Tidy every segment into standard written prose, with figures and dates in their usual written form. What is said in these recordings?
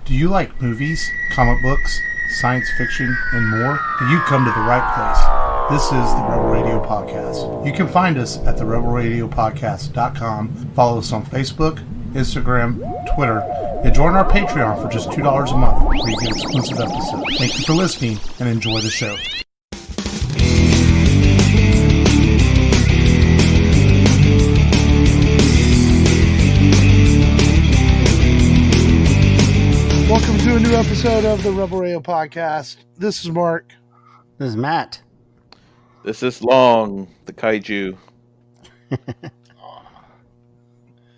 Do you like movies, comic books, science fiction, and more? Then you come to the right place. This is the Rebel Radio Podcast. You can find us at therebelradiopodcast.com. Follow us on Facebook, Instagram, Twitter, and join our Patreon for just $2 a month where you get exclusive episodes. Thank you for listening and enjoy the show. Welcome to a new episode of the Rebel Radio Podcast. This is Mark. This is Matt. This is Long, the kaiju.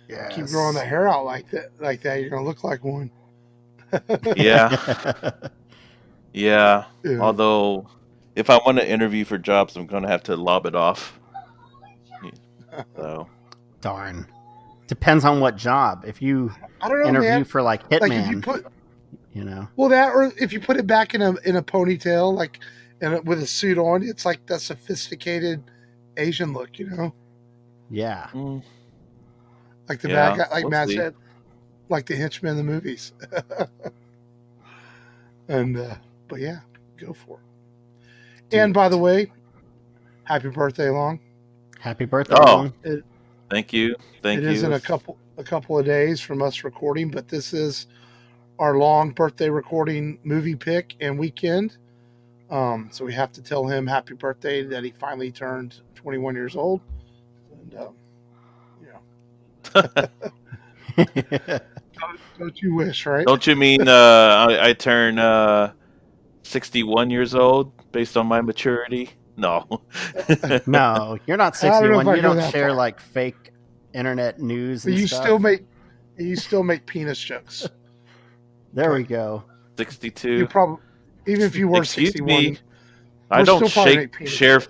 Yes. Keep growing the hair out like that. You're gonna look like one. Yeah. Yeah. Although, if I want to interview for jobs, I'm gonna have to lob it off. So. Darn. Depends on what job. If you interview man. for like Hitman, like if you put, know. Well, that or if you put it back in a ponytail, like and with a suit on, it's like that sophisticated Asian look, you know. Yeah. Like the bad guy, like Matt said, like the henchman in the movies. And but yeah, go for it. And by the way, happy birthday, Long. Happy birthday, Long. Thank you. Thank you. It is in a couple of days from us recording, but this is our Long birthday recording movie pick and weekend. So we have to tell him happy birthday that he finally turned 21 years old. And don't you wish, right? Don't you mean I turn 61 years old based on my maturity? No. No, you're not 61. You don't share like fake internet news and stuff. You still make penis jokes. There we go. 62. You probably, even if you were 61. Me, I don't share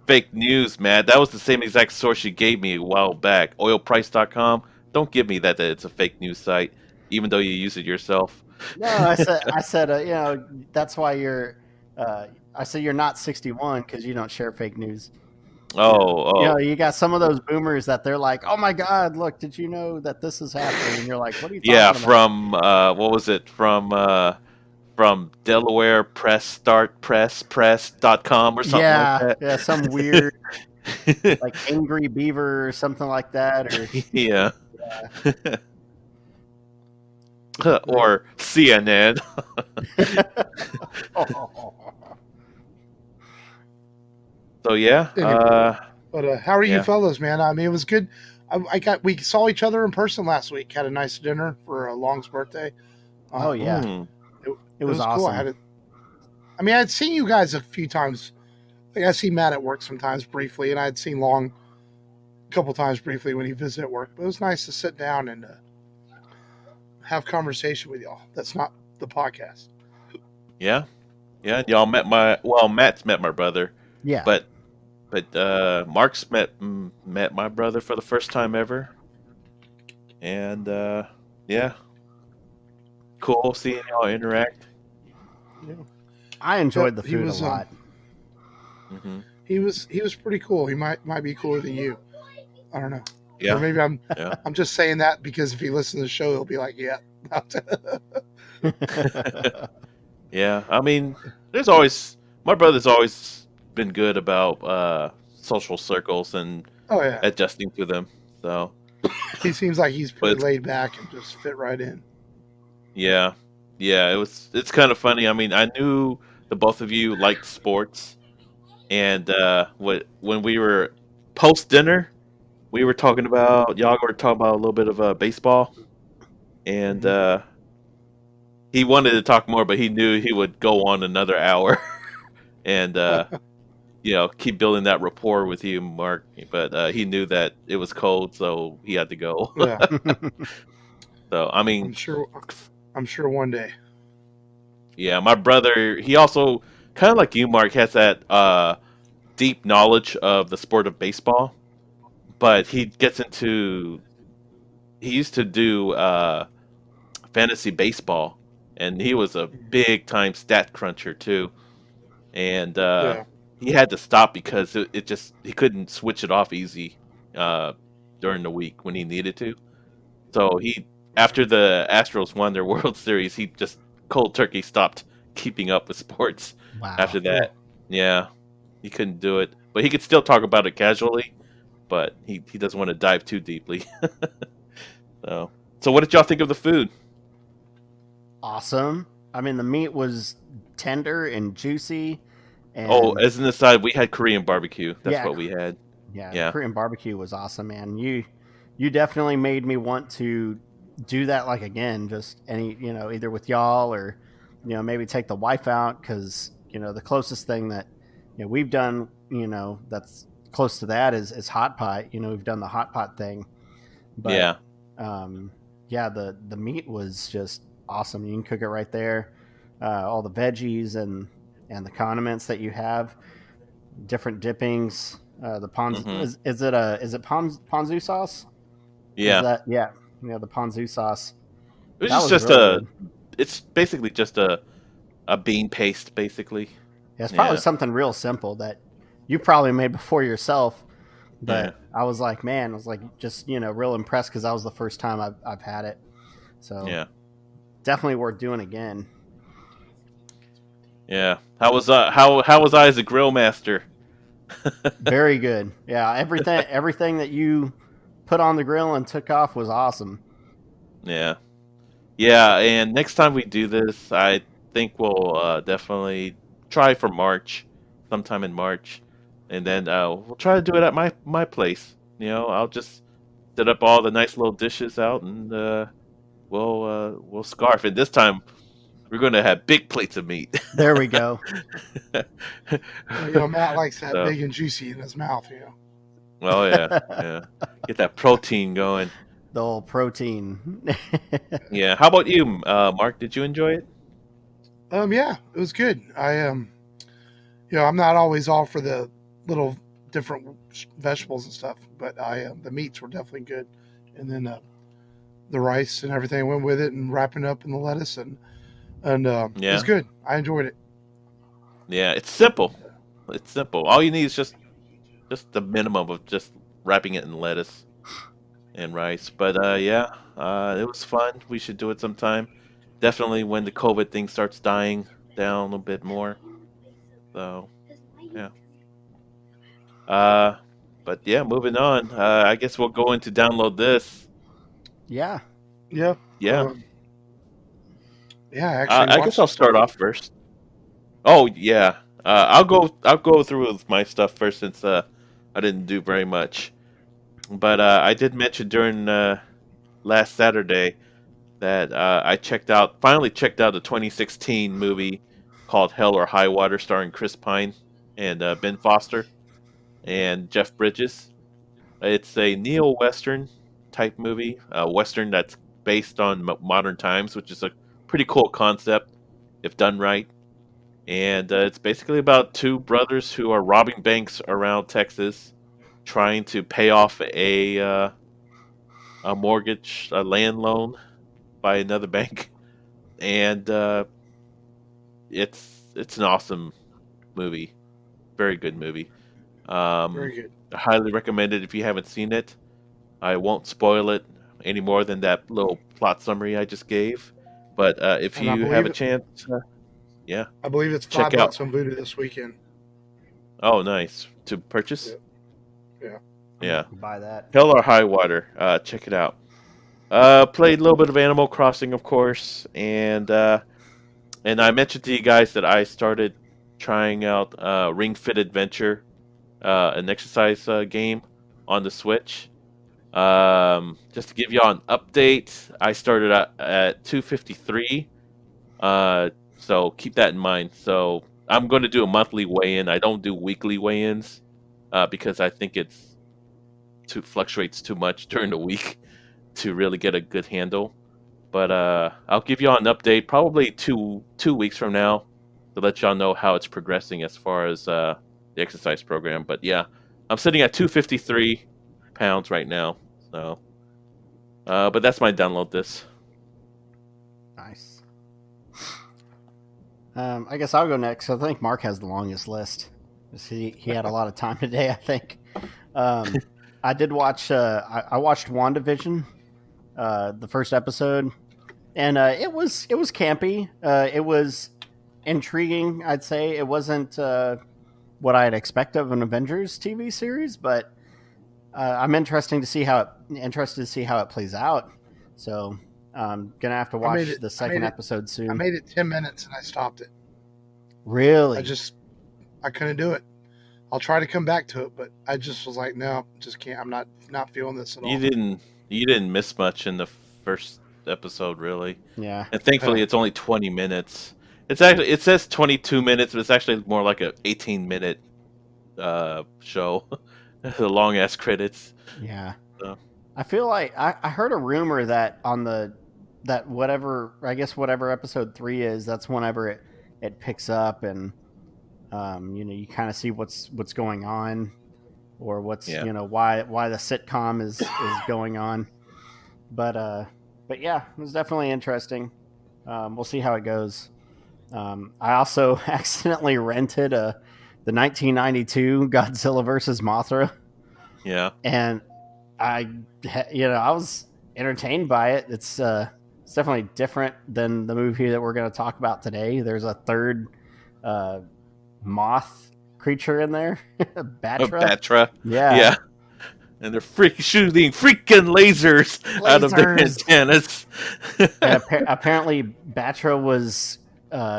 fake news, man. That was the same exact source you gave me a while back. Oilprice.com. Don't give me that it's a fake news site, even though you use it yourself. No, I said, you know, that's why you're. I said you're not 61 because you don't share fake news. Oh. You know, you got some of those boomers that they're like, "Oh my God, look! Did you know that this is happening?" And you're like, "What are you talking about?" Yeah, from what was it? From Delaware Press.com or something like that. Yeah, some weird like Angry Beaver or something like that. Or yeah. Or CNN. So yeah. Anyway, but how are you fellows, man? I mean, it was good. We saw each other in person last week. Had a nice dinner for Long's birthday. Oh yeah. It was awesome. Cool. I had seen you guys a few times. Like I see Matt at work sometimes briefly, and I had seen Long a couple times briefly when he visited at work. But it was nice to sit down and have conversation with y'all. That's not the podcast. Yeah. Y'all Matt's met my brother. Yeah. But Mark's met my brother for the first time ever. And yeah. Cool seeing y'all interact. Yeah. I enjoyed the food a lot. He was pretty cool. He might be cooler than you. I don't know. Yeah. Or maybe I'm just saying that because if he listens to the show, he'll be like, yeah. Yeah. I mean, my brother's always been good about social circles and adjusting to them. So he seems like he's pretty laid back and just fit right in. Yeah. It's kind of funny. I mean, I knew the both of you liked sports, and when we were post dinner, y'all were talking about a little bit of baseball, and he wanted to talk more, but he knew he would go on another hour, and keep building that rapport with you, Mark. But he knew that it was cold, so he had to go. Yeah. So I mean, I'm sure one day. Yeah, my brother, he also, kind of like you, Mark, has that deep knowledge of the sport of baseball, but he used to do fantasy baseball, and he was a big time stat cruncher too, and he had to stop because he couldn't switch it off easy during the week when he needed to, so he after the Astros won their World Series, he just cold turkey stopped keeping up with sports Wow. after that. Yeah, he couldn't do it, but he could still talk about it casually. But he doesn't want to dive too deeply. So what did y'all think of the food? Awesome. I mean, the meat was tender and juicy, Oh, and as an aside, we had Korean barbecue. That's yeah, what we had. the Yeah, Korean barbecue was awesome, man. You definitely made me want to do that like again. Just either with y'all or maybe take the wife out because the closest thing that we've done that's close to that is hot pot. We've done the hot pot thing, but yeah, yeah, the meat was just awesome. You can cook it right there. All the veggies and the condiments that you have, different dippings. The ponzu hmm is it ponzu sauce? Is yeah. that the ponzu sauce? It was That was just really a. good. It's basically just a bean paste, basically. Yeah, it's probably Yeah, something real simple that you probably made before yourself. yeah, But I was like, man, I was like just real impressed because that was the first time I've had it. So yeah, definitely worth doing again. yeah. How was I as a grill master? Very good. Yeah, everything that you put on the grill and took off was awesome. Yeah, yeah. And next time we do this, I think we'll definitely try for March, sometime in March, and then we'll try to do it at my place. I'll just set up all the nice little dishes out, and we'll scarf. And this time we're going to have big plates of meat. There we go. Matt likes that So, big and juicy in his mouth. oh yeah, yeah. Get that protein going. The whole protein. Yeah. How about you, Mark? Did you enjoy it? Yeah, it was good. I'm not always all for the little different vegetables and stuff, but the meats were definitely good, and then the rice and everything went with it, and wrapping up in the lettuce, and it was Yeah. good. I enjoyed it. Yeah. It's simple. It's simple. All you need is just the minimum of just wrapping it in lettuce and rice. But yeah, it was fun. We should do it sometime. Definitely when the COVID thing starts dying down a little bit more. So yeah. Uh, but yeah, moving on. I guess we'll go into download this. Yeah. Yeah, Yeah. yeah. I actually I guess I'll watched. start off first. Oh yeah. I'll go through with my stuff first since I didn't do very much. But I did mention during last Saturday that I finally checked out the 2016 movie called Hell or High Water, starring Chris Pine and Ben Foster and Jeff Bridges. It's a neo-western type movie, a western that's based on modern times, which is a pretty cool concept if done right. And it's basically about two brothers who are robbing banks around Texas, trying to pay off a mortgage, a land loan by another bank, and it's an awesome movie, very good movie. Um, Very good. I highly recommend it if you haven't seen it. I won't spoil it any more than that little plot summary I just gave. But if And I you have a believe chance, yeah, it's check out. $5 on Voodoo this weekend. Oh, nice to purchase. Yeah, yeah. Yeah, Buy that. Hell or High Water. Check it out. Played a little bit of Animal Crossing, of course, and I mentioned to you guys that I started trying out Ring Fit Adventure, an exercise game on the Switch. Just to give you all an update, I started at 253. So keep that in mind. So I'm going to do a monthly weigh-in. I don't do weekly weigh-ins because I think it's too fluctuates too much during the week to really get a good handle. But I'll give y'all an update probably two weeks from now to let y'all know how it's progressing as far as the exercise program. But yeah, I'm sitting at 253 pounds right now. So, but that's my download this. Nice. I guess I'll go next. I think Mark has the longest list. He had a lot of time today, I think. I did watch. I watched WandaVision the first episode, and it was campy. It was intriguing. I'd say it wasn't what I'd expect of an Avengers TV series, but I'm interested to see how it plays out. So I'm gonna have to watch the second episode soon. I made it 10 minutes and I stopped it. Really? I couldn't do it. I'll try to come back to it, but I just was like, no, just can't. I'm not feeling this at all. You didn't miss much in the first episode, really. Yeah. And thankfully, it's only 20 minutes. It says 22 minutes, but it's actually more like a 18-minute show. The long ass credits. Yeah. So. I feel like I heard a rumor that whatever episode 3 is, that's whenever it picks up, and you kind of see what's going on, or what's why the sitcom is going on. But yeah, it was definitely interesting. We'll see how it goes. I also accidentally rented the 1992 Godzilla versus Mothra. Yeah. And I was entertained by it. It's definitely different than the movie that we're going to talk about today. There's a third moth creature in there, Batra. Yeah. And they're shooting freaking lasers out of their antennas. And apparently, Batra was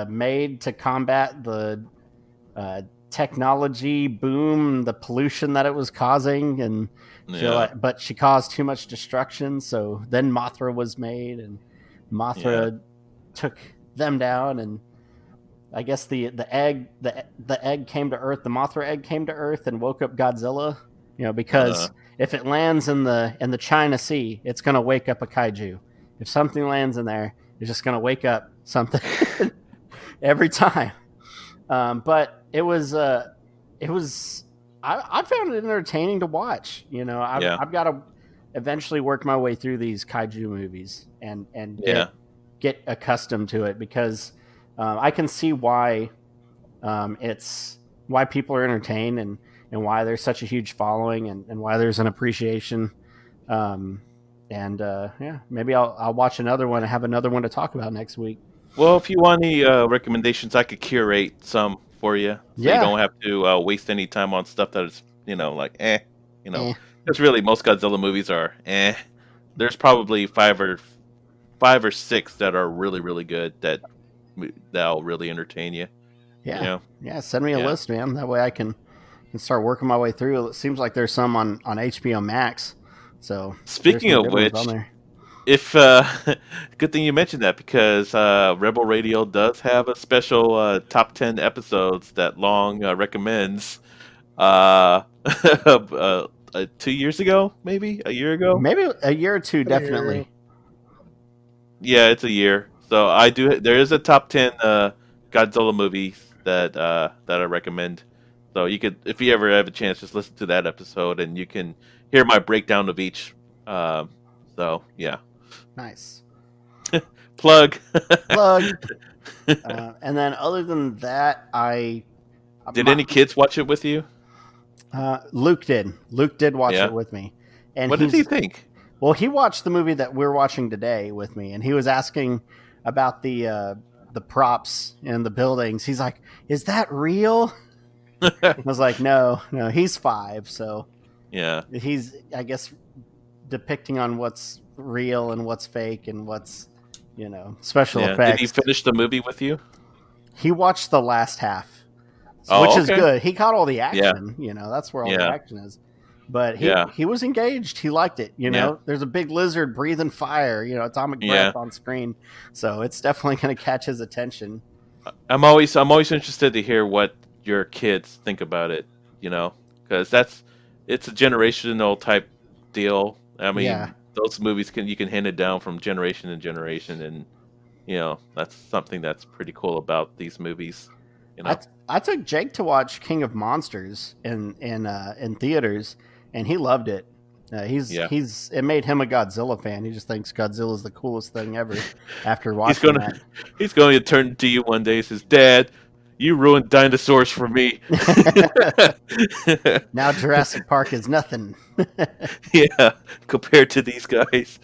made to combat the technology boom, the pollution that it was causing, and but she caused too much destruction. So then Mothra was made, and Mothra took them down, and I guess the egg came to Earth. The Mothra egg came to Earth and woke up Godzilla. Because if it lands in the China Sea, it's going to wake up a kaiju. If something lands in there, it's just going to wake up something every time. But it was I found it entertaining to watch. I've got to eventually work my way through these kaiju movies and get accustomed to it, because I can see why why people are entertained, and why there's such a huge following, and why there's an appreciation. Maybe I'll watch another one and have another one to talk about next week. Well, if you want any recommendations, I could curate some for you. So you don't have to waste any time on stuff that is, Because really, most Godzilla movies are There's probably five or six that are really, really good that'll really entertain you. Yeah. Yeah, send me a list, man. That way I can start working my way through. It seems like there's some on HBO Max. So speaking of which, if good thing you mentioned that, because Rebel Radio does have a special top 10 episodes that Long recommends. 2 years ago, maybe a year ago, maybe a year or two, definitely. Yeah, it's a year. So there is a top 10 Godzilla movies that I recommend. So you could, if you ever have a chance, just listen to that episode, and you can hear my breakdown of each. So yeah. Nice. Plug. And then other than that, did any kids watch it with you? Luke did. Luke did watch it with me. And what did he think? Well, he watched the movie that we're watching today with me, and he was asking about the props in the buildings. He's like, "Is that real?" I was like, "No, he's 5, so yeah, he's, I guess, depicting on what's real and what's fake and what's special effects." Did he finish the movie with you? He watched the last half, which is good. He caught all the action. That's where all the action is. But he was engaged. He liked it. There's a big lizard breathing fire. Atomic breath on screen. So it's definitely going to catch his attention. I'm always interested to hear what your kids think about it. Because it's a generational type deal. I mean, those movies you can hand it down from generation to generation, and that's something that's pretty cool about these movies. I took Jake to watch King of Monsters in theaters, and he loved it. It made him a Godzilla fan. He just thinks Godzilla is the coolest thing ever. After watching that, he's going to turn to you one day and says, "Dad, You ruined dinosaurs for me. Now Jurassic Park is nothing. Yeah, compared to these guys.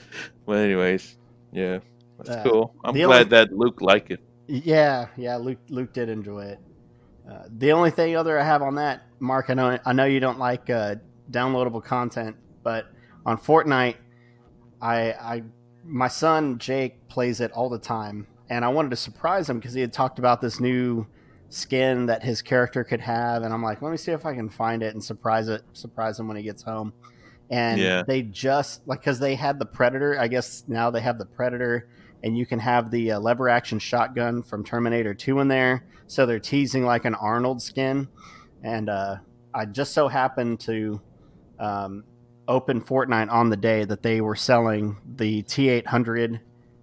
Well, anyways, yeah, that's cool. I'm The glad only that Luke liked it. yeah, Luke did enjoy it. The only thing other I have on that, Mark, I know you don't like downloadable content, but on Fortnite, I my son Jake plays it all the time, and I wanted to surprise him because he had talked about this new skin that his character could have, and I'm like, let me see if I can find it and surprise him when he gets home. And Yeah. they just because they had the Predator, I guess now they have the Predator, and you can have the lever action shotgun from Terminator 2 in there. So they're teasing like an Arnold skin, and I just so happened to open Fortnite on the day that they were selling the T800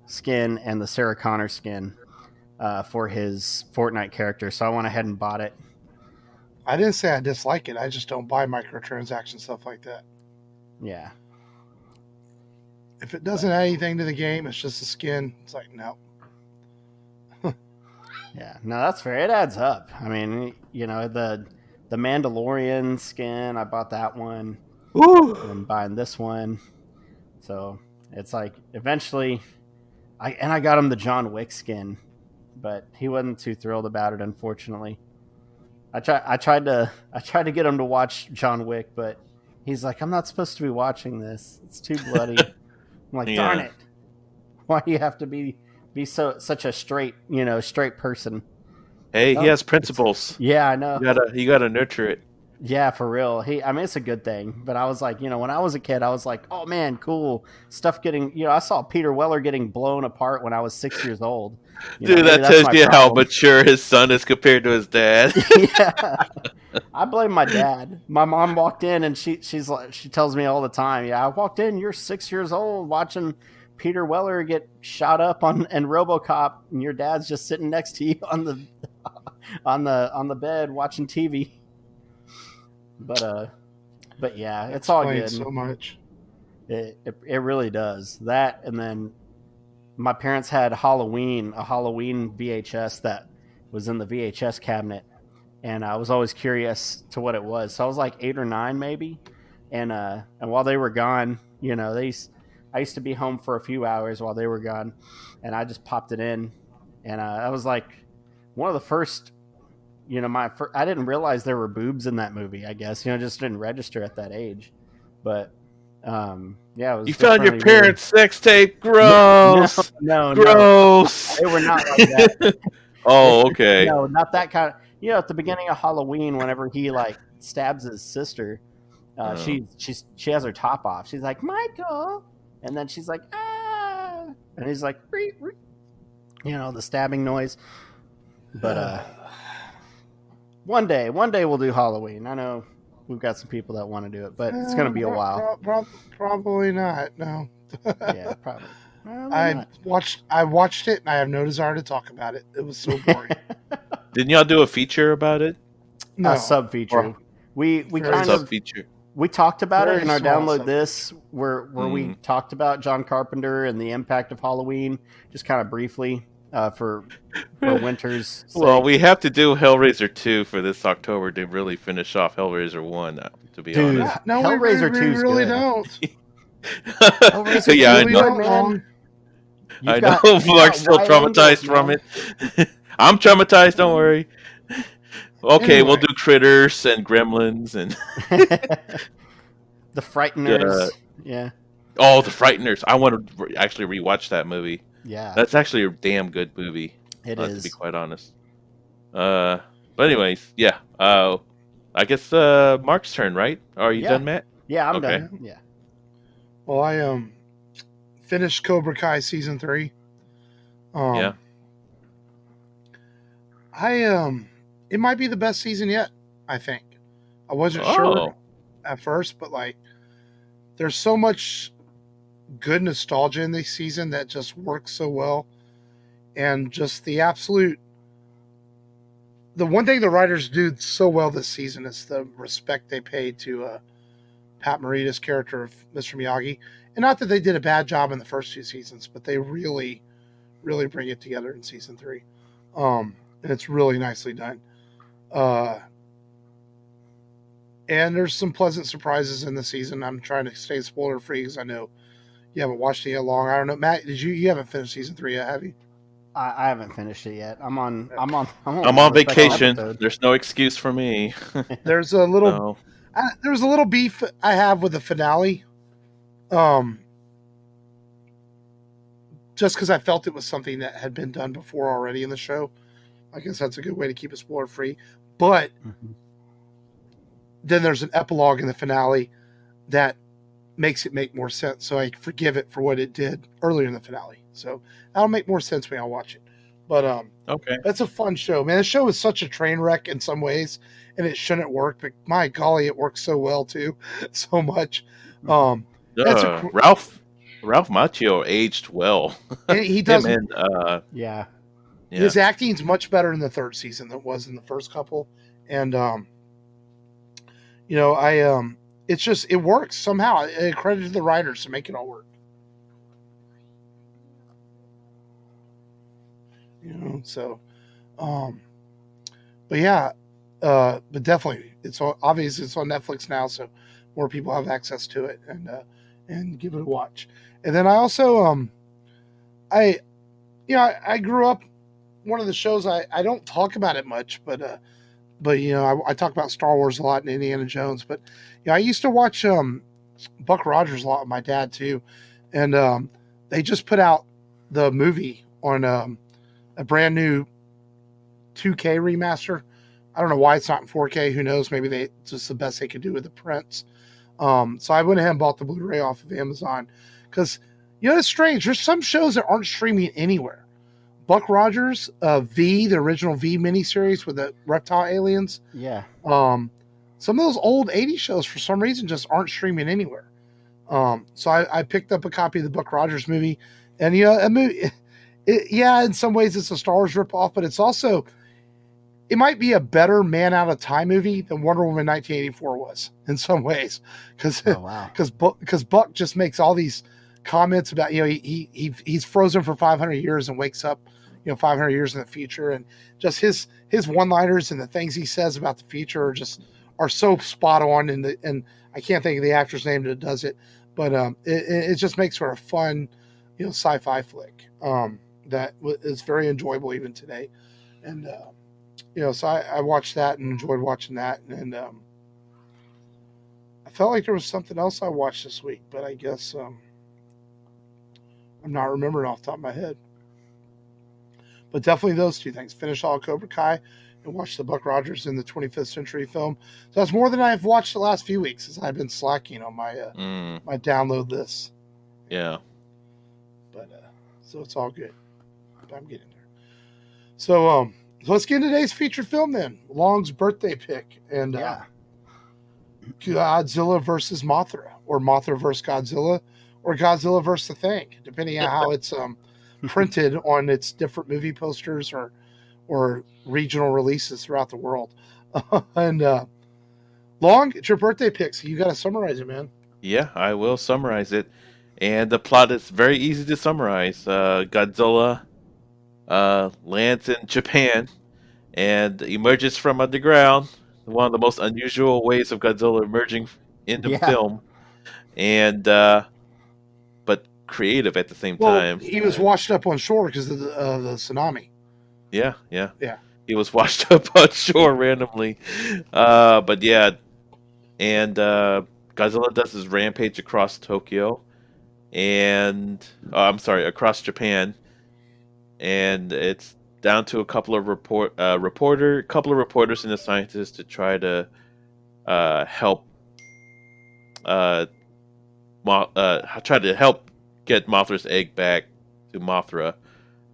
skin and the Sarah Connor skin for his Fortnite character. So I went ahead and bought it. I didn't say I dislike it. I just don't buy microtransaction stuff like that. Yeah. If it doesn't add anything to the game, it's just a skin. It's like, no. Yeah, no, that's fair. It adds up. I mean, you know, the Mandalorian skin, I bought that one. Ooh. I'm buying this one. So it's like eventually I got him the John Wick skin, but he wasn't too thrilled about it, unfortunately. I tried to get him to watch John Wick, but he's like, I'm not supposed to be watching this. It's too bloody. I'm like, darn it. Why do you have to be such a straight person? Hey, he has principles. Yeah, I know. You gotta nurture it. Yeah, for real. I mean, it's a good thing. But I was like, when I was a kid, I was like, oh man, cool stuff getting. I saw Peter Weller getting blown apart when I was 6 years old. Dude, that tells you how mature his son is compared to his dad. Yeah, I blame my dad. My mom walked in and she tells me all the time, yeah, I walked in, you're 6 years old watching Peter Weller get shot up in RoboCop, and your dad's just sitting next to you on the bed watching TV. But yeah, it's all good. So much. It really does. That, and then my parents had a Halloween VHS that was in the VHS cabinet, and I was always curious to what it was. So I was like 8 or 9 maybe, and while they were gone, I used to be home for a few hours while they were gone, and I just popped it in, and I was like one of the first. I didn't realize there were boobs in that movie. I guess just didn't register at that age, but yeah, it was. You found your parents' sex tape? Gross. No, gross. They were not like that. Oh, okay. No, not that kind of. At the beginning of Halloween, whenever he like stabs his sister, she has her top off. She's like, Michael, and then she's like, ah, and he's like, the stabbing noise. But one day we'll do Halloween. I know we've got some people that want to do it, but it's going to be a while. Probably not. No. Yeah, probably. I watched it, and I have no desire to talk about it. It was so boring. Didn't y'all do a feature about it? No. A sub feature. We kind of feature. We talked about it in our download sub-feature. this where we talked about John Carpenter and the impact of Halloween, just kind of briefly. For Winter's sake. Well, we have to do Hellraiser 2 for this October to really finish off Hellraiser 1, to be honest. No, Hellraiser 2 we really good. don't. Yeah, I really know. Man. I know. Mark's still traumatized from it. I'm traumatized, don't worry. Okay, Anyway. we'll do Critters and Gremlins and The Frighteners. Yeah. Oh, The Frighteners. I want to actually rewatch that movie. Yeah. That's actually a damn good movie. It To is. be quite honest. But anyways, yeah. I guess Mark's turn, right? Are you done, Matt? Yeah, I'm Okay. done. Yeah. Well, I finished Cobra Kai season 3. Yeah. It might be the best season yet. I think. I wasn't Oh. sure at first, but there's so much good nostalgia in this season that just works so well, and just the one thing the writers do so well this season is the respect they pay to Pat Morita's character of Mr. Miyagi. And not that they did a bad job in the first 2 seasons, but they really, really bring it together in season 3. and it's really nicely done. Uh, and there's some pleasant surprises in the season. I'm trying to stay spoiler free because I know you haven't watched it yet long. I don't know, Matt. Did you haven't finished season 3 yet, have you? I haven't finished it yet. I'm on I'm on the second vacation. episode. There's no excuse for me. There's a little So, there's a little beef I have with the finale. Just because I felt it was something that had been done before already in the show. I guess that's a good way to keep it spoiler free. But then there's an epilogue in the finale that makes it make more sense. So I forgive it for what it did earlier in the finale. So that'll make more sense when I watch it. But okay. that's a fun show, man. The show is such a train wreck in some ways, and it shouldn't work. But my golly, it works so well too, so much. Ralph Macchio aged well. And he does. Yeah. His acting's much better in the third season than it was in the first couple, and it's just it works somehow. I credit to the writers to make it all work. So, but yeah, but definitely it's obviously it's on Netflix now, so more people have access to it and give it a watch. And then I also I grew up. One of the shows I don't talk about it much, but I talk about Star Wars a lot and Indiana Jones. But I used to watch Buck Rogers a lot with my dad too, and they just put out the movie on a brand new 2K remaster. I don't know why it's not in 4K. Who knows? Maybe it's just the best they could do with the prints. So I went ahead and bought the Blu-ray off of Amazon because it's strange. There's some shows that aren't streaming anywhere. Buck Rogers, the original V miniseries with the reptile aliens. Yeah. Some of those old 80s shows for some reason just aren't streaming anywhere. So I picked up a copy of the Buck Rogers movie, and a movie. In some ways it's a Star Wars ripoff, but it's also it might be a better Man Out of Time movie than Wonder Woman 1984 was in some ways, because Buck just makes all these comments about he's frozen for 500 years and wakes up 500 years in the future, and just his one-liners and the things he says about the future are so spot on, and I can't think of the actor's name that does it, but it just makes for a fun sci-fi flick that is very enjoyable even today. And so I watched that and enjoyed watching that, and I felt like there was something else I watched this week, but I guess I'm not remembering off the top of my head. But definitely those two things. Finish all Cobra Kai and watch the Buck Rogers in the 25th Century film. So that's more than I've watched the last few weeks, as I've been slacking on my my download list. Yeah. But so it's all good. But I'm getting there. So let's get into today's featured film then. Long's birthday pick, and Godzilla versus Mothra, or Mothra versus Godzilla, or Godzilla versus the Thing, depending on how it's printed on its different movie posters or regional releases throughout the world. And Long, it's your birthday pick, so you got to summarize it, man. Yeah, I will summarize it. And the plot is very easy to summarize. Godzilla lands in Japan and emerges from underground. One of the most unusual ways of Godzilla emerging into film. And but creative at the same time. He was washed up on shore because of the tsunami. Yeah. He was washed up on shore randomly. But yeah, and Godzilla does his rampage across Tokyo, and across Japan, and it's down to a couple of reporters and a scientist to try to help get Mothra's egg back to Mothra,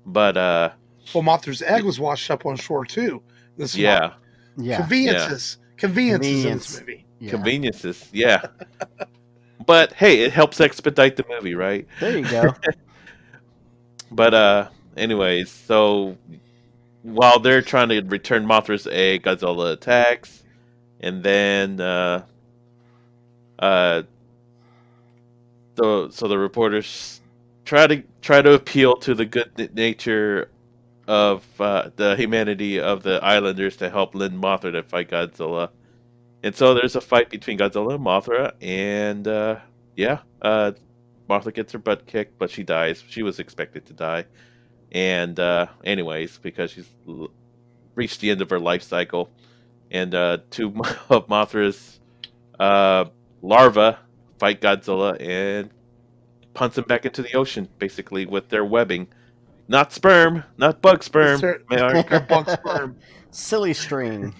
but Mothra's egg was washed up on shore too. Conveniences in this movie. Conveniences, yeah. But hey, it helps expedite the movie, right? There you go. But anyways, so while they're trying to return Mothra's egg, Godzilla attacks, and then so the reporters try to appeal to the good nature of the humanity of the islanders to help Lynn Mothra to fight Godzilla. And so there's a fight between Godzilla and Mothra, and Mothra gets her butt kicked, but she dies. She was expected to die. And anyways, because she's reached the end of her life cycle, and two of Mothra's larvae fight Godzilla and punts him back into the ocean, basically with their webbing. Not sperm, not bug sperm. They're bug sperm. Silly string.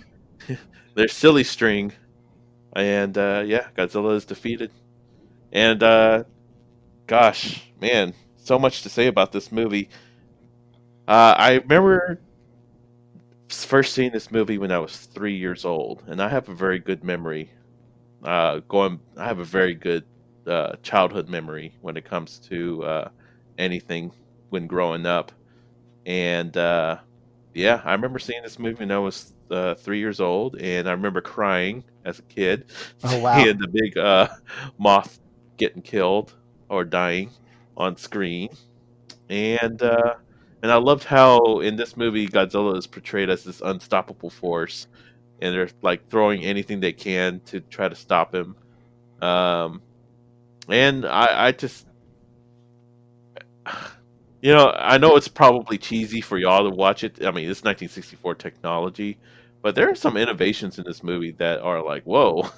They're silly string. And Godzilla is defeated. And gosh, man, so much to say about this movie. I remember first seeing this movie when I was 3 years old, and I have a very good memory. I have a very good childhood memory when it comes to anything when growing up. And I remember seeing this movie when I was 3 years old, and I remember crying as a kid, Oh, wow. seeing the big moth getting killed or dying on screen. And I loved how in this movie Godzilla is portrayed as this unstoppable force, and they're like throwing anything they can to try to stop him. And I just, I know it's probably cheesy for y'all to watch it. I mean, it's 1964 technology, but there are some innovations in this movie that are like, whoa.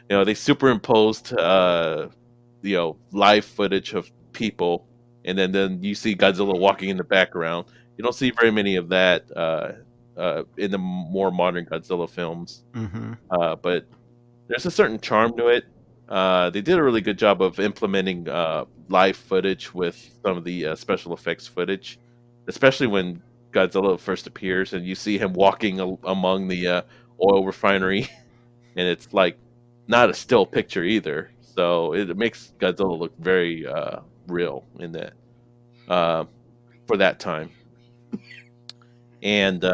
They superimposed, live footage of people, and then you see Godzilla walking in the background. You don't see very many of that in the more modern Godzilla films. Mm-hmm. But there's a certain charm to it. They did a really good job of implementing live footage with some of the special effects footage, especially when Godzilla first appears and you see him walking among the oil refinery, and it's like not a still picture either. So it makes Godzilla look very real in that for that time. And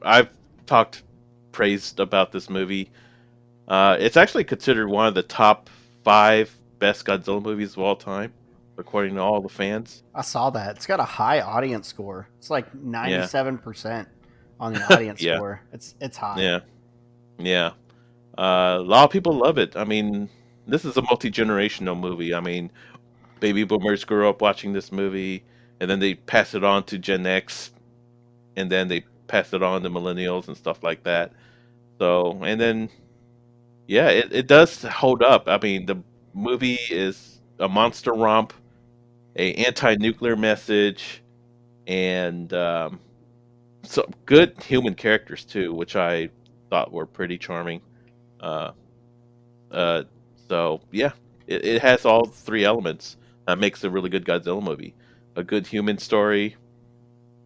I've talked praised about this movie. It's actually considered one of the top 5 best Godzilla movies of all time, according to all the fans. I saw that. It's got a high audience score. It's like 97% on the audience score. It's high. Yeah. A lot of people love it. I mean, this is a multi-generational movie. I mean, baby boomers grew up watching this movie, and then they pass it on to Gen X, and then they pass it on to millennials and stuff like that. So, and then, it does hold up. I mean, the movie is a monster romp, a anti-nuclear message, and some good human characters too, which I thought were pretty charming. It has all 3 elements that makes a really good Godzilla movie. A good human story.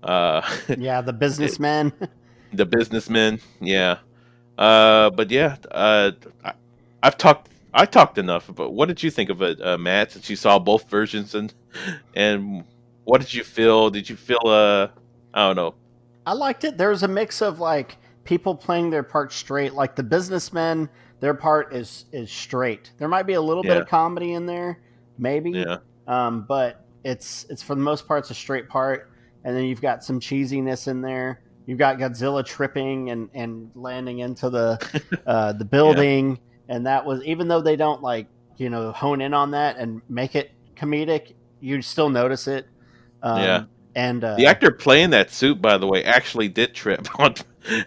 The businessmen. The businessmen, yeah. I talked enough. But what did you think of it, Matt? Since you saw both versions, and what did you feel? Did you feel I don't know. I liked it. There was a mix of like people playing their part straight. Like the businessmen, their part is straight. There might be a little bit of comedy in there, maybe. Yeah. But it's for the most part it's a straight part, and then you've got some cheesiness in there. You've got Godzilla tripping and landing into the building, and that was, even though they don't hone in on that and make it comedic, you still notice it. And the actor playing that suit, by the way, actually did trip.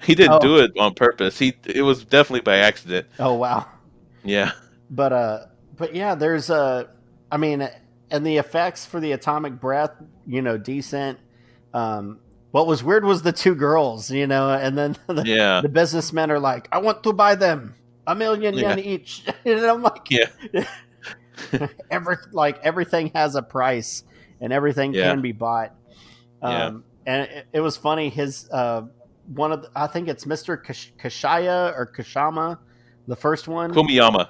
He didn't do it on purpose. It was definitely by accident. Oh wow. Yeah. But yeah, there's and the effects for the atomic breath, decent. What was weird was the 2 girls, and then the businessmen are like, I want to buy them $1 million yen each. And I'm like, everything has a price and everything can be bought. And it was funny. His I think it's Mr. Kashaya or Kashama, the first one. Kumiyama.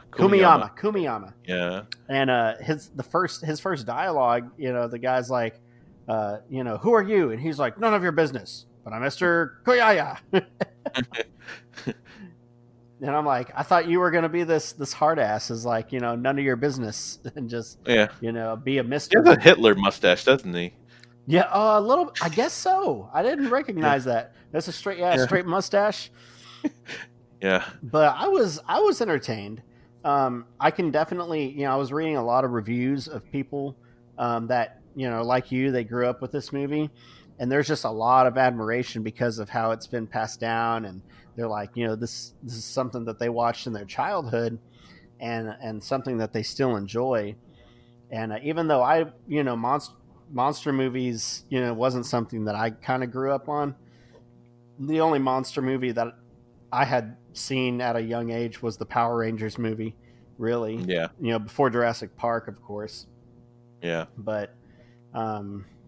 Yeah. And his first dialogue, the guy's like, who are you? And he's like, none of your business, but I'm Mr. Koyaya. And I'm like, I thought you were going to be this hard ass, is like, none of your business, and just, Yeah. be a He Mister. has a Hitler mustache, doesn't he? Yeah, a little. I guess so. I didn't recognize that. That's a straight mustache. Yeah. But I was entertained. I can definitely, I was reading a lot of reviews of people that like you, they grew up with this movie, and there's just a lot of admiration because of how it's been passed down, and they're like, this is something that they watched in their childhood, and something that they still enjoy. And even though monster movies, wasn't something that I kind of grew up on. The only monster movie that I had seen at a young age was the Power Rangers movie, really. Yeah. Before Jurassic Park, of course. Yeah. But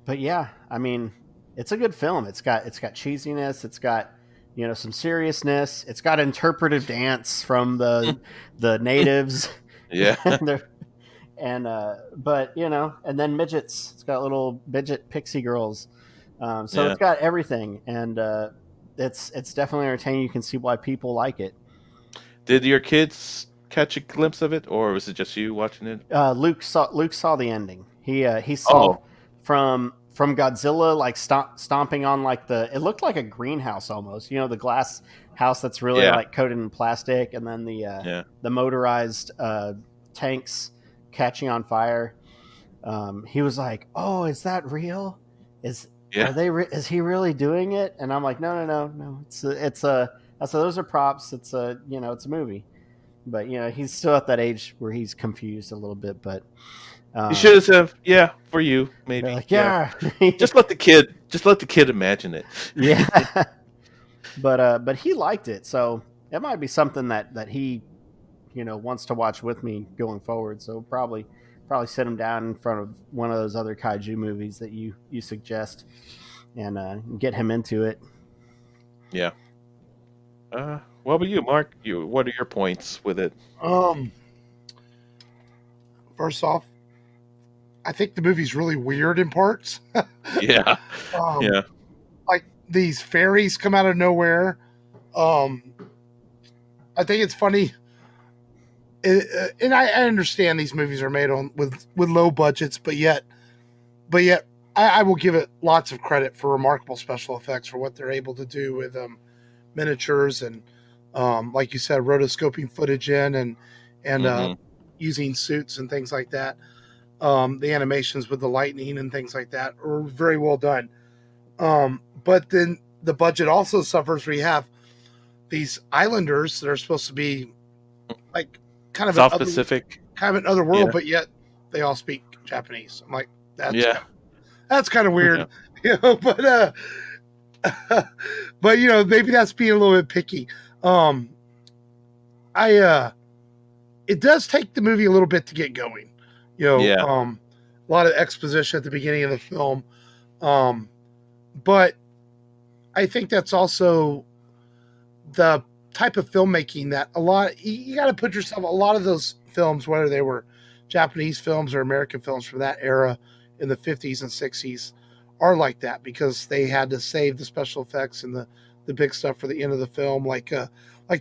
yeah, I mean, it's a good film. It's got cheesiness. It's got some seriousness. It's got interpretive dance from the natives. Yeah. But and then midgets. It's got little midget pixie girls. So Yeah. It's got everything, and it's definitely entertaining. You can see why people like it. Did your kids catch a glimpse of it, or was it just you watching it? Luke saw the ending. He saw from Godzilla, like stomping on like it looked like a greenhouse almost. The glass house that's really like coated in plastic, and then the motorized tanks catching on fire. He was like, "Oh, is that real? Is he really doing it?" And I'm like, "No. Those are props. It's a movie." But he's still at that age where he's confused a little bit. But you should have, for you maybe. Like, just let the kid imagine it. Yeah. But he liked it, so it might be something that he wants to watch with me going forward. So probably sit him down in front of one of those other kaiju movies that you suggest, and get him into it. Yeah. What about you, Mark? What are your points with it? First off, I think the movie's really weird in parts. Yeah. Yeah. Like these fairies come out of nowhere. I think it's funny. And I understand these movies are made with low budgets, but yet I will give it lots of credit for remarkable special effects for what they're able to do with miniatures and like you said, rotoscoping footage in and using suits and things like that. The animations with the lightning and things like that are very well done. But then the budget also suffers where you have these islanders that are supposed to be like kind of South Pacific, kind of another world, but yet they all speak Japanese. I'm like, that's kind of weird, but maybe that's being a little bit picky. It does take the movie a little bit to get going, a lot of exposition at the beginning of the film. But I think that's also the type of filmmaking that you got to put yourself, a lot of those films, whether they were Japanese films or American films from that era in the 50s and 60s, are like that because they had to save the special effects and the big stuff for the end of the film. Like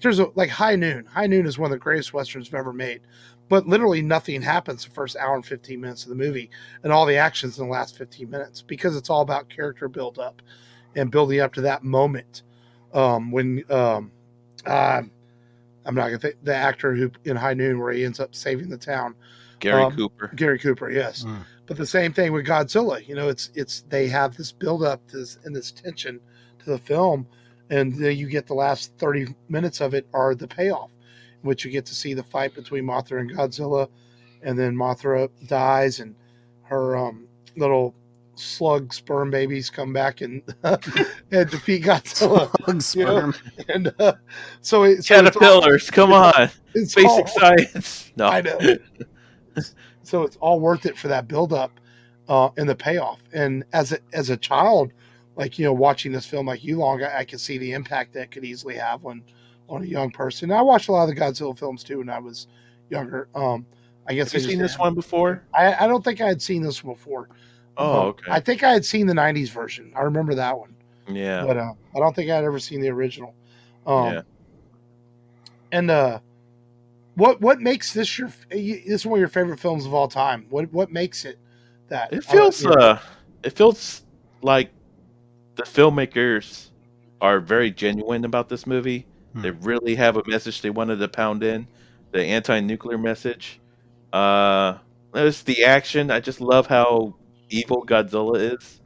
there's High Noon. High Noon is one of the greatest Westerns I've ever made, but literally nothing happens the first hour and 15 minutes of the movie, and all the action's in the last 15 minutes because it's all about character build up and building up to that moment. When I'm not gonna think the actor who in High Noon where he ends up saving the town, Gary Cooper. Gary Cooper, yes. But the same thing with Godzilla. It's they have this build up, this tension to the film, and then you get the last 30 minutes of it are the payoff, in which you get to see the fight between Mothra and Godzilla, and then Mothra dies, and her little slug sperm babies come back and and defeat Godzilla. Slug sperm. And so caterpillars, come on, it's basic science. No, I know. So it's all worth it for that build up and the payoff. And as a child, like watching this film like you long, I can see the impact that could easily have on a young person. I watched a lot of the Godzilla films too when I was younger. I guess have you seen this one before? I don't think I had seen this one before. Oh, okay. I think I had seen the 90s version. I remember that one. Yeah. But I don't think I had ever seen the original. And what makes this this is one of your favorite films of all time? What makes it that? It feels like the filmmakers are very genuine about this movie. They really have a message they wanted to pound in, the anti-nuclear message. There's the action. I just love how evil Godzilla is.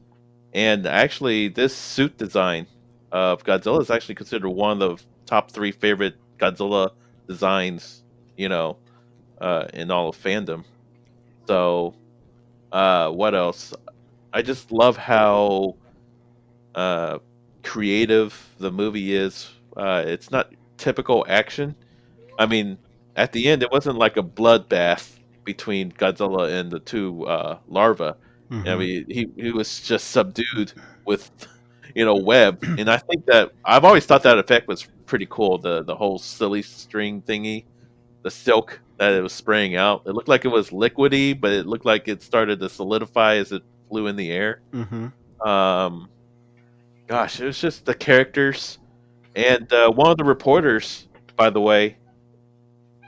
And actually, this suit design of Godzilla is actually considered one of the top three favorite Godzilla designs, you know, in all of fandom. So, what else? I just love how uh, creative the movie is. It's not typical action. I mean, at the end, it wasn't like a bloodbath between Godzilla and the two larvae. I mean, he was just subdued with web, and I think that I've always thought that effect was pretty cool. The whole silly string thingy, the silk that it was spraying out. It looked like it was liquidy, but it looked like it started to solidify as it flew in the air. Um, Gosh, it was just the characters and one of the reporters, by the way,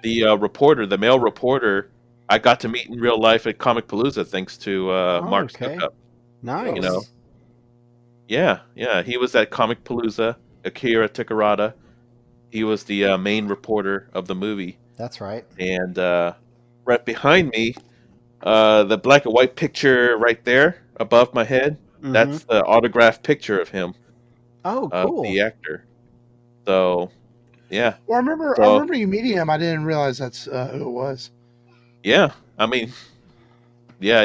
the male reporter, I got to meet in real life at Comic Palooza thanks to Mark Okay. Stuckup. Nice. You know, yeah, he was at Comic Palooza. Akira Takarada, he was the main reporter of the movie, That's right. and right behind me, the black and white picture right there above my head, that's the autographed picture of him, Oh, of cool. the actor. So, yeah. Well, I remember you meeting him. I didn't realize that's who it was. Yeah, I mean, yeah,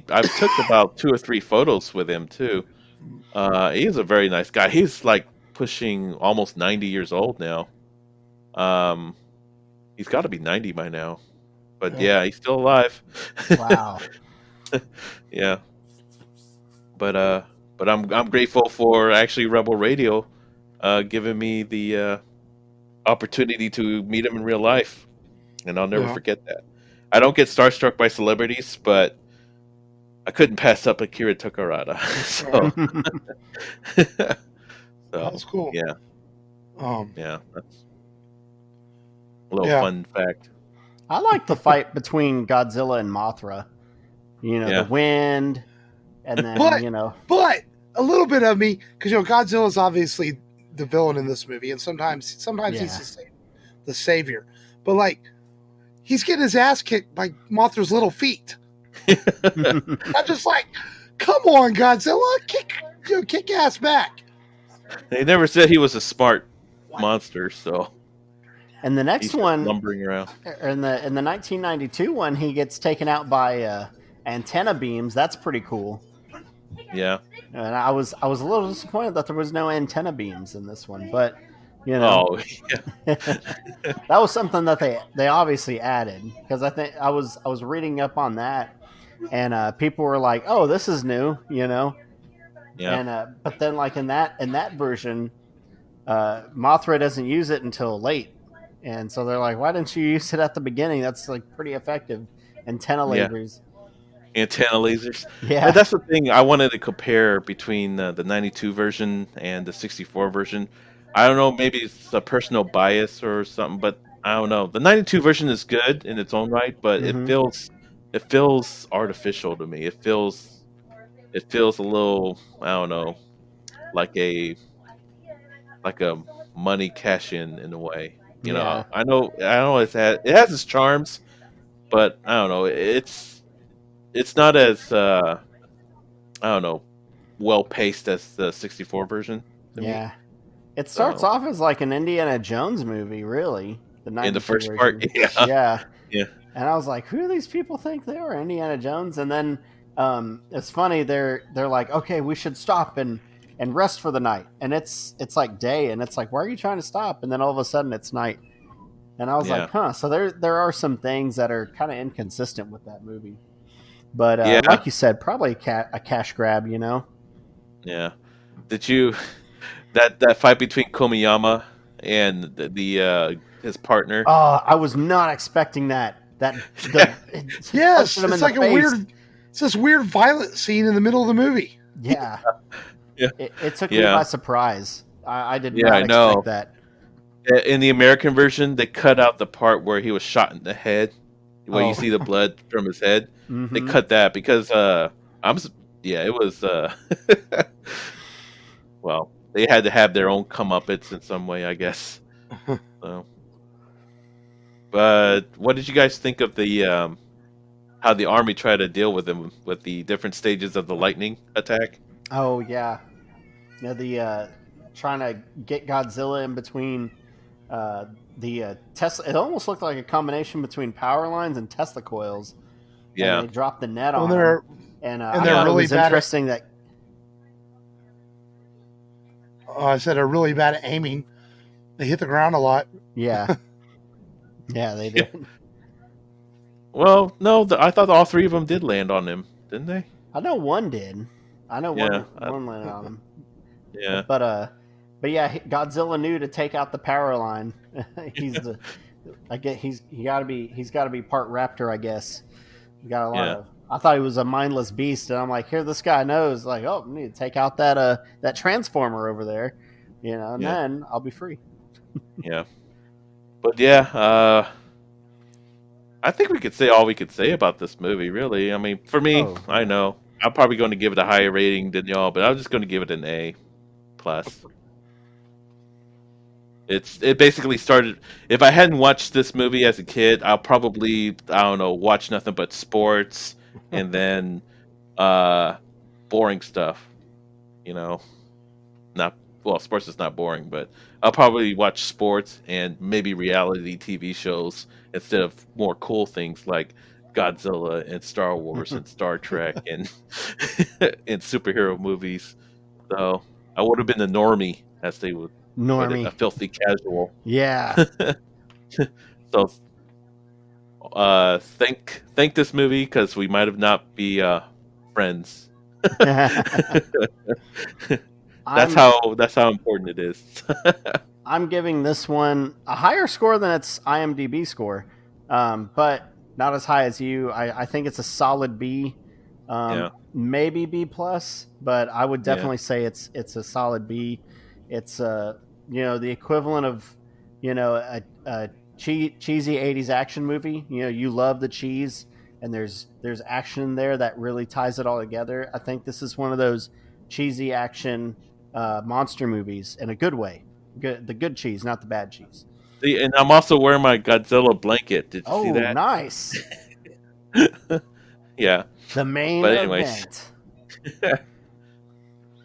I took about 2 or 3 photos with him too. He's a very nice guy. He's like pushing almost 90 years old now. Um, he's got to be 90 by now. But yeah, he's still alive. Wow. Yeah. But I'm grateful for actually Rebel Radio giving me the opportunity to meet him in real life, and I'll never forget that. I don't get starstruck by celebrities, but I couldn't pass up Akira Takarada. So, That's cool. Yeah. Yeah, that's a little Yeah. fun fact. I like the fight between Godzilla and Mothra. Yeah. The wind, and then But a little bit of me, because Godzilla's obviously the villain in this movie, and sometimes he's the savior. But like, he's getting his ass kicked by Mothra's little feet. I'm just like, come on, Godzilla, kick ass back. They never said he was a smart monster, so. And the next he's one, lumbering around. in the 1992 one, he gets taken out by antenna beams. That's pretty cool. Yeah. And I was a little disappointed that there was no antenna beams in this one, but Oh, yeah. that was something that they obviously added, because I think I was reading up on that, and people were like, "Oh, this is new," Yeah. And but then, like in that version, Mothra doesn't use it until late, and so they're like, "Why didn't you use it at the beginning? That's like pretty effective." Antenna lasers. Antenna lasers. Yeah. But that's the thing I wanted to compare between the 92 version and the 64 version. I don't know, maybe it's a personal bias or something, but I don't know. The 92 version is good in its own right, but it feels artificial to me. It feels a little, I don't know, like a money cash in a way. I know it has its charms, but I don't know. It's not as I don't know, well paced as the 64 version to me. It starts off as like an Indiana Jones movie, really. In the first version. part, Yeah. Yeah. And I was like, who do these people think they are, Indiana Jones? And then it's funny, they're like, okay, we should stop and rest for the night. And it's like day, and it's like, why are you trying to stop? And then all of a sudden it's night. And I was like, huh. So there are some things that are kind of inconsistent with that movie. But like you said, probably a cash grab, Yeah. Did you that fight between Komiyama and the his partner? Oh, I was not expecting that. Yes, it's like it's this weird violent scene in the middle of the movie. Yeah. Yeah. It took me by surprise. I did not expect that. In the American version, they cut out the part where he was shot in the head, where you see the blood from his head. They cut that because it was well, they had to have their own comeuppance in some way, I guess. So, but what did you guys think of the how the army tried to deal with him with the different stages of the lightning attack? Oh yeah, the trying to get Godzilla in between the Tesla. It almost looked like a combination between power lines and Tesla coils. Yeah, and they dropped the net on they're, him. And they're I thought really it was interesting that. I said they're really bad at aiming. They hit the ground a lot. Yeah, yeah, they did. Yeah. Well, no, I thought all three of them did land on him, didn't they? I know one did. I know one landed on him. Yeah, but yeah, Godzilla knew to take out the power line. He's got to be part raptor, I guess. He got a lot of. I thought he was a mindless beast, and I'm like, here, this guy knows, like, oh, I need to take out that transformer over there, and then I'll be free. Yeah, but yeah, I think we could say all we could say about this movie. Really, I mean, for me, I know I'm probably going to give it a higher rating than y'all, but I'm just going to give it an A plus. It basically started. If I hadn't watched this movie as a kid, I'll probably watch nothing but sports and then boring stuff. Sports is not boring, but I'll probably watch sports and maybe reality TV shows instead of more cool things like Godzilla and Star Wars and Star Trek and and superhero movies. So I would have been the normie, as they would. Normie. A filthy casual. Yeah. So, thank this movie because we might have not be friends. That's how important it is. I'm giving this one a higher score than its IMDb score, but not as high as you. I think it's a solid B, maybe B plus, but I would definitely say it's a solid B. It's the equivalent of a cheesy 80s action movie. You love the cheese, and there's action there that really ties it all together. I think this is one of those cheesy action monster movies in a good way. The good cheese, not the bad cheese. See, and I'm also wearing my Godzilla blanket. Did you see that? Oh, nice. Yeah. The main event.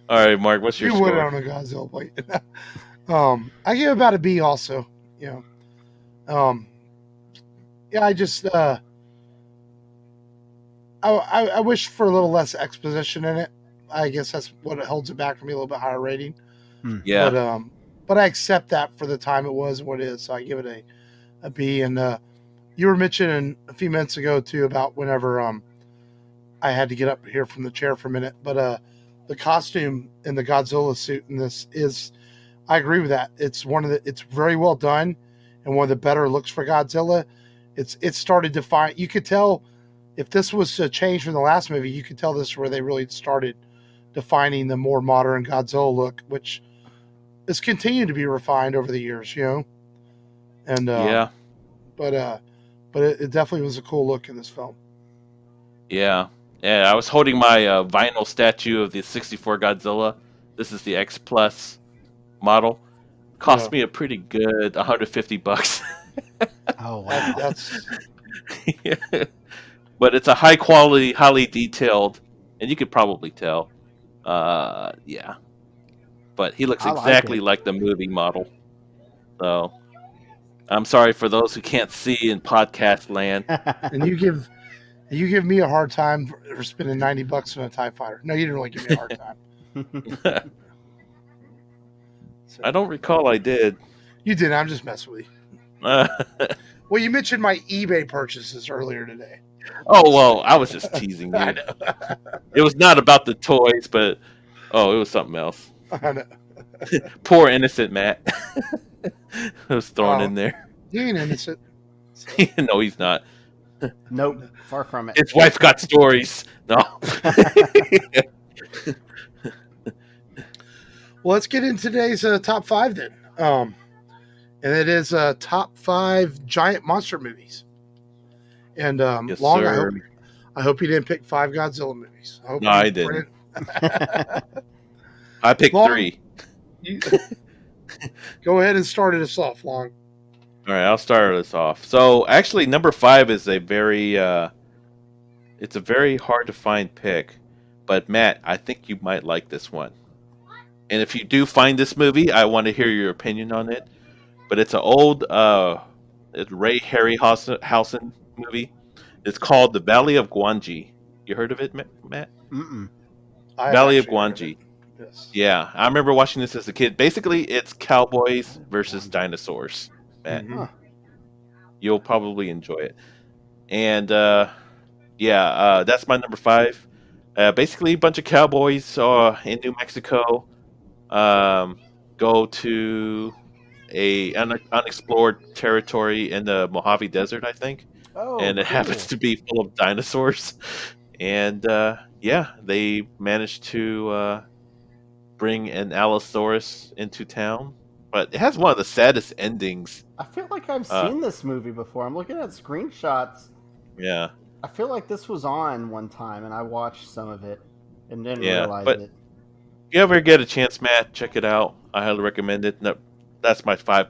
All right, Mark, what's your score? You went on a Godzilla blanket. I give about a B also. I just I wish for a little less exposition in it. I guess that's what holds it back for me, a little bit higher rating. Yeah. But I accept that for the time it was and what it is, so I give it a B. And you were mentioning a few minutes ago too about whenever I had to get up here from the chair for a minute, but the costume in the Godzilla suit in this is, I agree with that. It's it's very well done and one of the better looks for Godzilla. It started to find, you could tell if this was a change from the last movie, you could tell this is where they really started defining the more modern Godzilla look, which has continued to be refined over the years, And but it definitely was a cool look in this film. Yeah. I was holding my vinyl statue of the 64 Godzilla. This is the X Plus model. Cost me a pretty good $150. Oh wow, that's. Yeah. But it's a high quality, highly detailed, and you could probably tell. Yeah. But he looks exactly like the movie model. So I'm sorry for those who can't see in podcast land. And you give me a hard time for spending $90 on a TIE fighter. No, you didn't really give me a hard time. I don't recall I did. You did. I'm just messing with you. Well, you mentioned my eBay purchases earlier today. Oh, well, I was just teasing you. It was not about the toys, but it was something else. I know. Poor innocent Matt. It was thrown in there. He ain't innocent. No, he's not. Nope, far from it. His wife got stories. No. Well, let's get into today's top 5 then. and it is top 5 giant monster movies. And Yes, Long, sir. I hope you didn't pick 5 Godzilla movies. No, I didn't. I picked Long, 3. Go ahead and start us off, Long. All right, I'll start us off. So actually, number 5 is a very it's a very hard to find pick. But Matt, I think you might like this one. And if you do find this movie, I want to hear your opinion on it. But it's an old Ray Harryhausen movie. It's called The Valley of Gwangi. You heard of it, Matt? Mm-mm. Valley of Gwangi. Yes. Yeah, I remember watching this as a kid. Basically, it's cowboys versus dinosaurs. Matt, Mhm. you'll probably enjoy it. And that's my number 5. Basically, a bunch of cowboys in New Mexico go to a unexplored territory in the Mojave Desert, I think, and it happens to be full of dinosaurs. And they managed to bring an Allosaurus into town, but it has one of the saddest endings. I feel like I've seen this movie before. I'm looking at screenshots. Yeah, I feel like this was on one time, and I watched some of it and didn't yeah, realize but it. if you ever get a chance, Matt, check it out. I highly recommend it. No, that's my 5.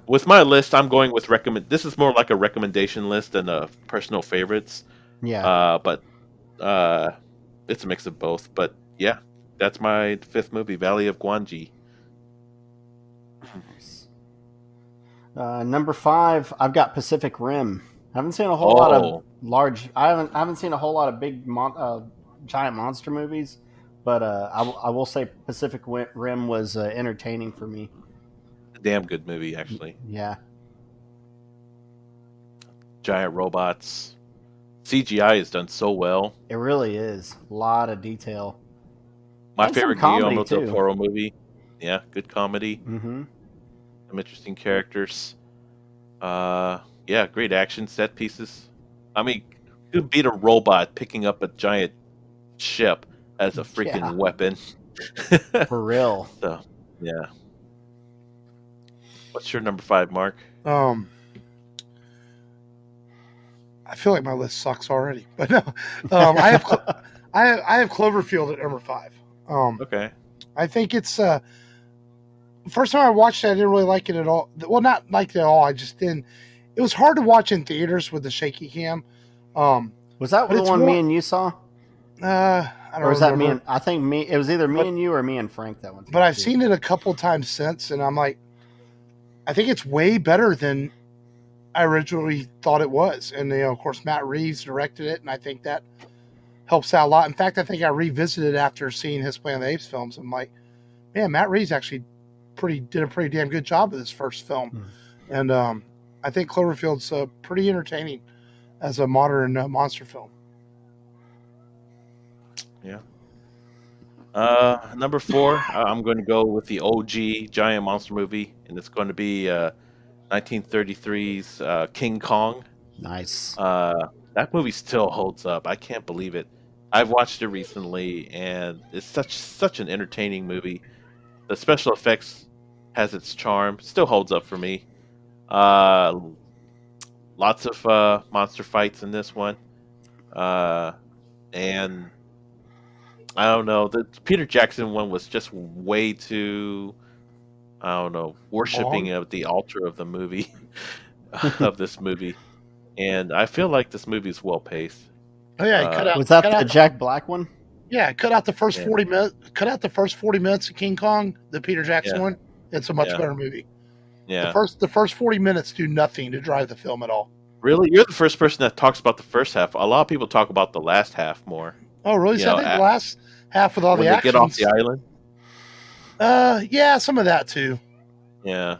With my list, I'm going with recommend. This is more like a recommendation list than a personal favorites. Yeah. But it's a mix of both. But yeah, that's my 5th movie, Valley of Gwangi. Nice. Number 5, I've got Pacific Rim. I haven't seen a whole lot of large. I haven't seen a whole lot of big giant monster movies, but I will say Pacific Rim was entertaining for me. A damn good movie, actually. Yeah. Giant robots. CGI is done so well. It really is. A lot of detail. My And some favorite comedy, Guillermo del too. Toro movie. Yeah, good comedy. Mm-hmm. Some interesting characters. Great action set pieces. I mean, you could beat a robot picking up a giant ship as a freaking weapon. For real. So, yeah. What's your number 5, Mark? I feel like my list sucks already, but no. I have Cloverfield at number 5. Okay. I think it's first time I watched it, I didn't really like it at all. Well, not like it at all. I just didn't. It was hard to watch in theaters with the shaky cam. Was that the one me and you saw? I don't or was that remember. me? I think me. It was either me and you or me and Frank that one. But I've seen it a couple times since, and I'm like, I think it's way better than I originally thought it was. And of course, Matt Reeves directed it, and I think that helps out a lot. In fact, I think I revisited after seeing his Planet of the Apes films. I'm like, man, Matt Reeves actually did a pretty damn good job with his first film, and I think Cloverfield's pretty entertaining as a modern monster film. Yeah. Number 4, I'm going to go with the OG giant monster movie, and it's going to be 1933's King Kong. Nice. That movie still holds up. I can't believe it. I've watched it recently, and it's such an entertaining movie. The special effects has its charm. Still holds up for me. Lots of monster fights in this one, and I don't know. The Peter Jackson one was just way too, I don't know, worshiping of the altar of the movie, of this movie, and I feel like this movie is well paced. Oh yeah, was that the Jack Black one? Yeah, cut out the first 40 minutes. Cut out the first 40 minutes of King Kong, the Peter Jackson one. It's a much better movie. Yeah. The first 40 minutes do nothing to drive the film at all. Really, you're the first person that talks about the first half. A lot of people talk about the last half more. Oh, really? So I think the last half with all the actions. When they get off the island. Yeah, some of that too. Yeah.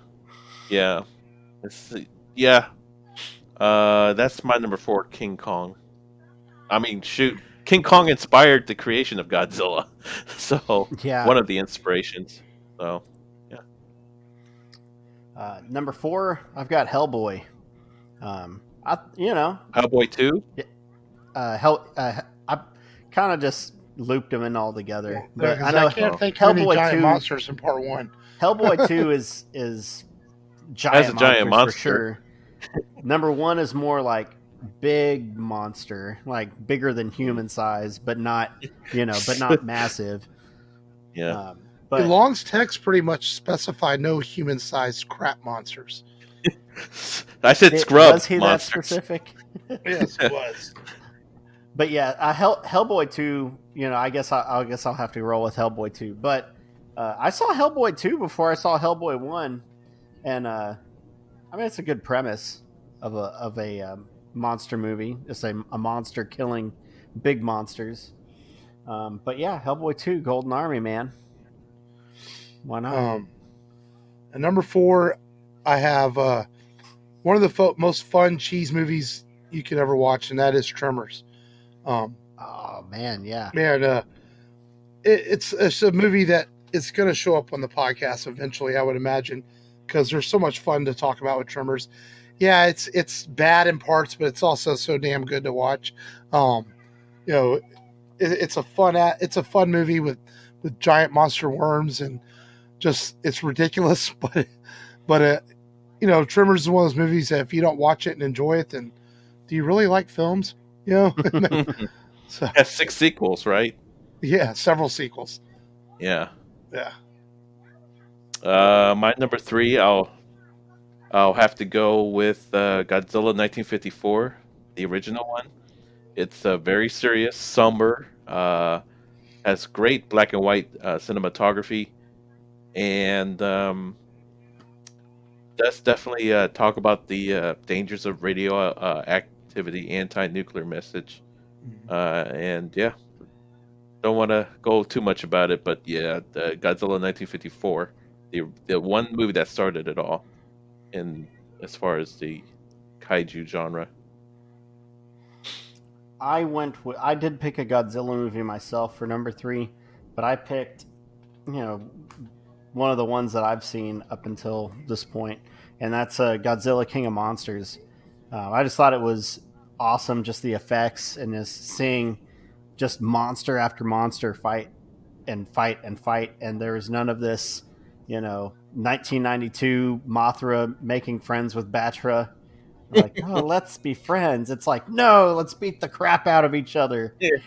That's my number 4, King Kong. I mean, shoot, King Kong inspired the creation of Godzilla, so one of the inspirations. So, yeah. Number 4, I've got Hellboy. Hellboy 2. I kind of just looped them in all together. But I know I can't think of any giant monsters in part 1. Hellboy 2 is giant giant monsters for monster. sure. Number one is more like big monster, like bigger than human size, but not massive. Yeah. But Long's text pretty much specified no human-sized crap monsters. I said scrub was he that monsters. specific? Yes, it was. But yeah, Hellboy 2, I guess I'll have to roll with Hellboy 2. But I saw Hellboy 2 before I saw Hellboy 1, and I mean it's a good premise of a monster movie. It's a monster killing big monsters. But yeah, Hellboy 2, Golden Army, man. Why not? And number 4, I have one of the most fun cheese movies you could ever watch, and that is Tremors. Oh man, yeah, man, it's a movie that it's going to show up on the podcast eventually, I would imagine, because there's so much fun to talk about with Tremors. Yeah, it's bad in parts, but it's also so damn good to watch. It's a fun movie with giant monster worms, and just it's ridiculous, but Tremors is one of those movies that if you don't watch it and enjoy it, then do you really like films? So, has 6 sequels, right? Yeah, several sequels. Yeah. Yeah. My number 3, I'll have to go with Godzilla 1954, the original one. It's very serious, somber, has great black and white cinematography, and that's definitely talk about the dangers of radioactivity, anti-nuclear message, and yeah, don't want to go too much about it, but yeah, the Godzilla 1954, the one movie that started it all, in as far as the kaiju genre. I did pick a Godzilla movie myself for number 3, but I picked, one of the ones that I've seen up until this point, and that's Godzilla King of Monsters. I just thought it was awesome, just the effects and just seeing just monster after monster fight and fight and fight, and there was none of this, 1992 Mothra making friends with Batra. Like, oh, let's be friends. It's like, no, let's beat the crap out of each other. Yeah.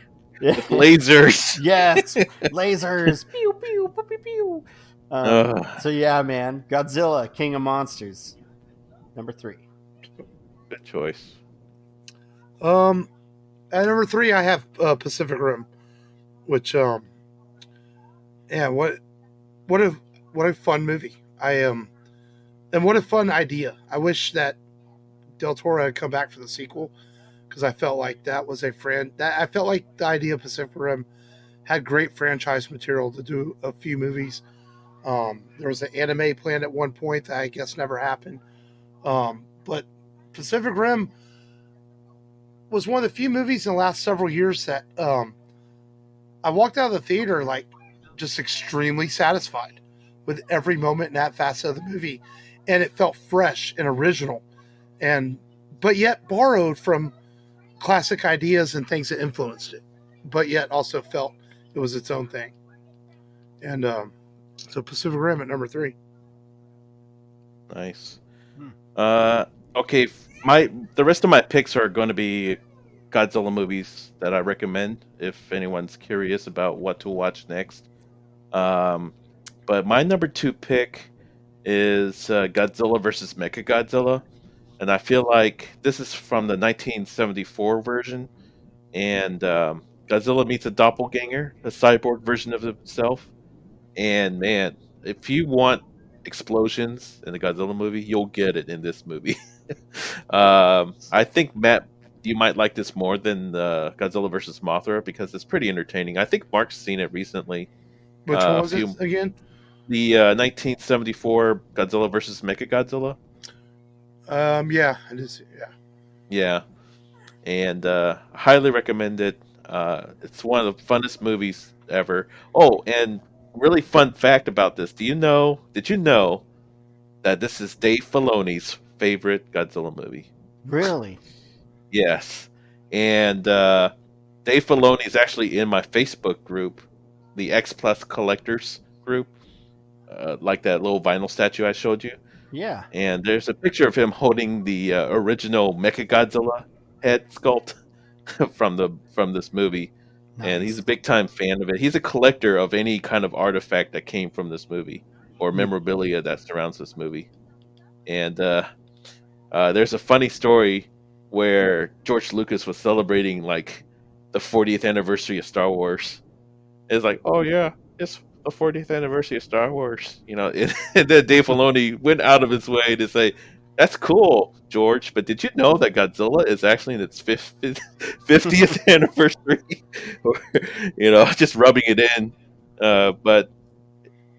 With lasers. Yes, lasers. Pew, pew, pew, pew, pew. So yeah, man, Godzilla, King of Monsters, number 3. Good choice. At number 3, I have Pacific Rim, which what a fun movie. And what a fun idea. I wish that Del Toro had come back for the sequel, because I felt like that was I felt like the idea of Pacific Rim had great franchise material to do a few movies. There was an anime planned at one point that I guess never happened. But Pacific Rim was one of the few movies in the last several years that I walked out of the theater like just extremely satisfied with every moment in that facet of the movie, and it felt fresh and original, but yet borrowed from classic ideas and things that influenced it, but yet also felt it was its own thing. And so Pacific Rim at number 3. Nice. Okay, the rest of my picks are going to be Godzilla movies that I recommend if anyone's curious about what to watch next. But my number 2 pick is Godzilla versus Mechagodzilla, and I feel like this is from the 1974 version, and Godzilla meets a doppelganger, a cyborg version of himself, and man, if you want explosions in the Godzilla movie, you'll get it in this movie. I think, Matt, you might like this more than Godzilla versus Mothra because it's pretty entertaining. I think Mark's seen it recently. Which one was it again? The 1974 Godzilla versus Mechagodzilla. Yeah, it is. Yeah. Yeah, and highly recommend it. It's one of the funnest movies ever. Oh, and really fun fact about this: did you know that this is Dave Filoni's favorite Godzilla movie? Really? Yes, and Dave Filoni is actually in my Facebook group, the X Plus Collectors group, like that little vinyl statue I showed you. Yeah. And there's a picture of him holding the original Mechagodzilla head sculpt from this movie, and he's Nice. a big time fan of it. He's a collector of any kind of artifact that came from this movie or memorabilia that surrounds this movie. And there's a funny story where George Lucas was celebrating like the 40th anniversary of Star Wars. It's like, oh yeah, it's the 40th anniversary of Star Wars, and then Dave Filoni went out of his way to say, "That's cool, George, but did you know that Godzilla is actually in its 50th anniversary?" Or, just rubbing it in. But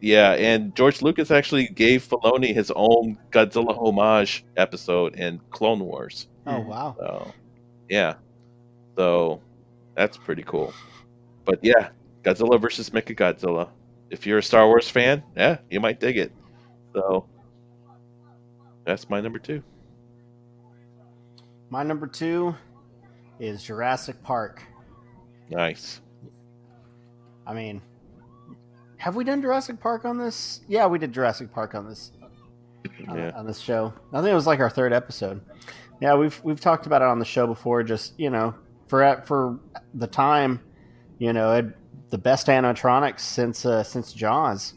yeah, and George Lucas actually gave Filoni his own Godzilla homage episode in Clone Wars. Oh wow. So yeah, so that's pretty cool. But yeah, Godzilla versus Mechagodzilla. If you're a Star Wars fan, yeah, you might dig it. So that's my number 2. My number 2 is Jurassic Park. Nice. I mean, have we done Jurassic Park on this? Yeah, we did Jurassic Park on this on this show. I think it was like our 3rd episode. Yeah, we've talked about it on the show before. Just for the time, the best animatronics since Jaws,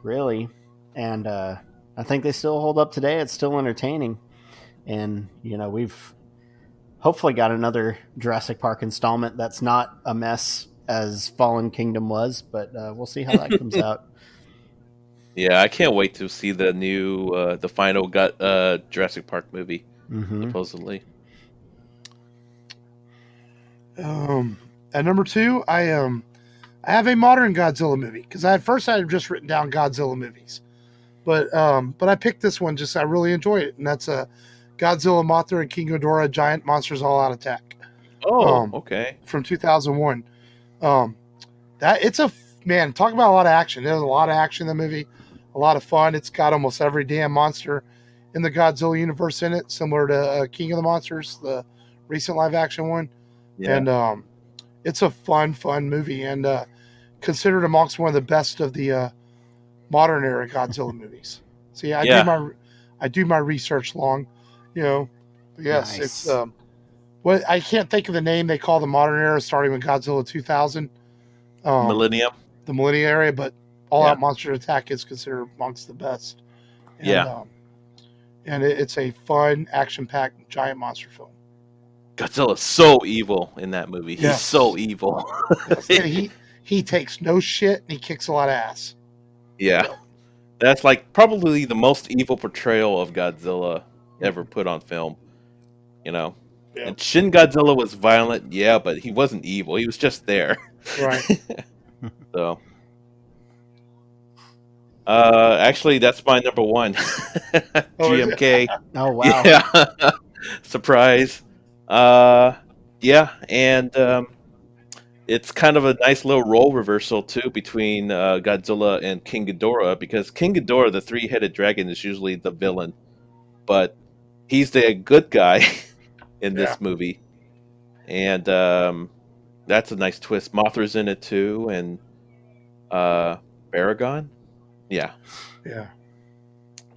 really, and I think they still hold up today. It's still entertaining, and we've hopefully got another Jurassic Park installment that's not a mess as Fallen Kingdom was, but we'll see how that comes out. Yeah, I can't wait to see the new, the final Jurassic Park movie, supposedly. At number 2, I have a modern Godzilla movie because at first I had just written down Godzilla movies, but I picked this one just I really enjoyed it, and that's Godzilla, Mothra, and King Ghidorah: Giant Monsters All Out Attack. Oh, okay. From 2001. That it's man, talk about a lot of action. There's a lot of action in the movie, a lot of fun. It's got almost every damn monster in the Godzilla universe in it, similar to King of the Monsters, the recent live action one. Yeah. And it's a fun movie, and considered amongst one of the best of the modern era Godzilla movies. See, I do my research long, But yes, nice. It's I can't think of the name they call the modern era, starting with Godzilla 2000. Millennium. The Millennium area, but All Out Monster Attack is considered amongst the best. And, and it's a fun, action-packed giant monster film. Godzilla's so evil in that movie. Yes. He's so evil. And he takes no shit, and he kicks a lot of ass. Yeah. That's like probably the most evil portrayal of Godzilla ever put on film. Yeah. And Shin Godzilla was violent, but he wasn't evil. He was just there. Right. So. Actually, that's my number 1. GMK. Oh, wow. Yeah. Surprise. And it's kind of a nice little role reversal, too, between Godzilla and King Ghidorah, because King Ghidorah, the 3-headed dragon, is usually the villain. But he's the good guy in this movie. And that's a nice twist. Mothra's in it, too, and Baragon? Yeah. Yeah.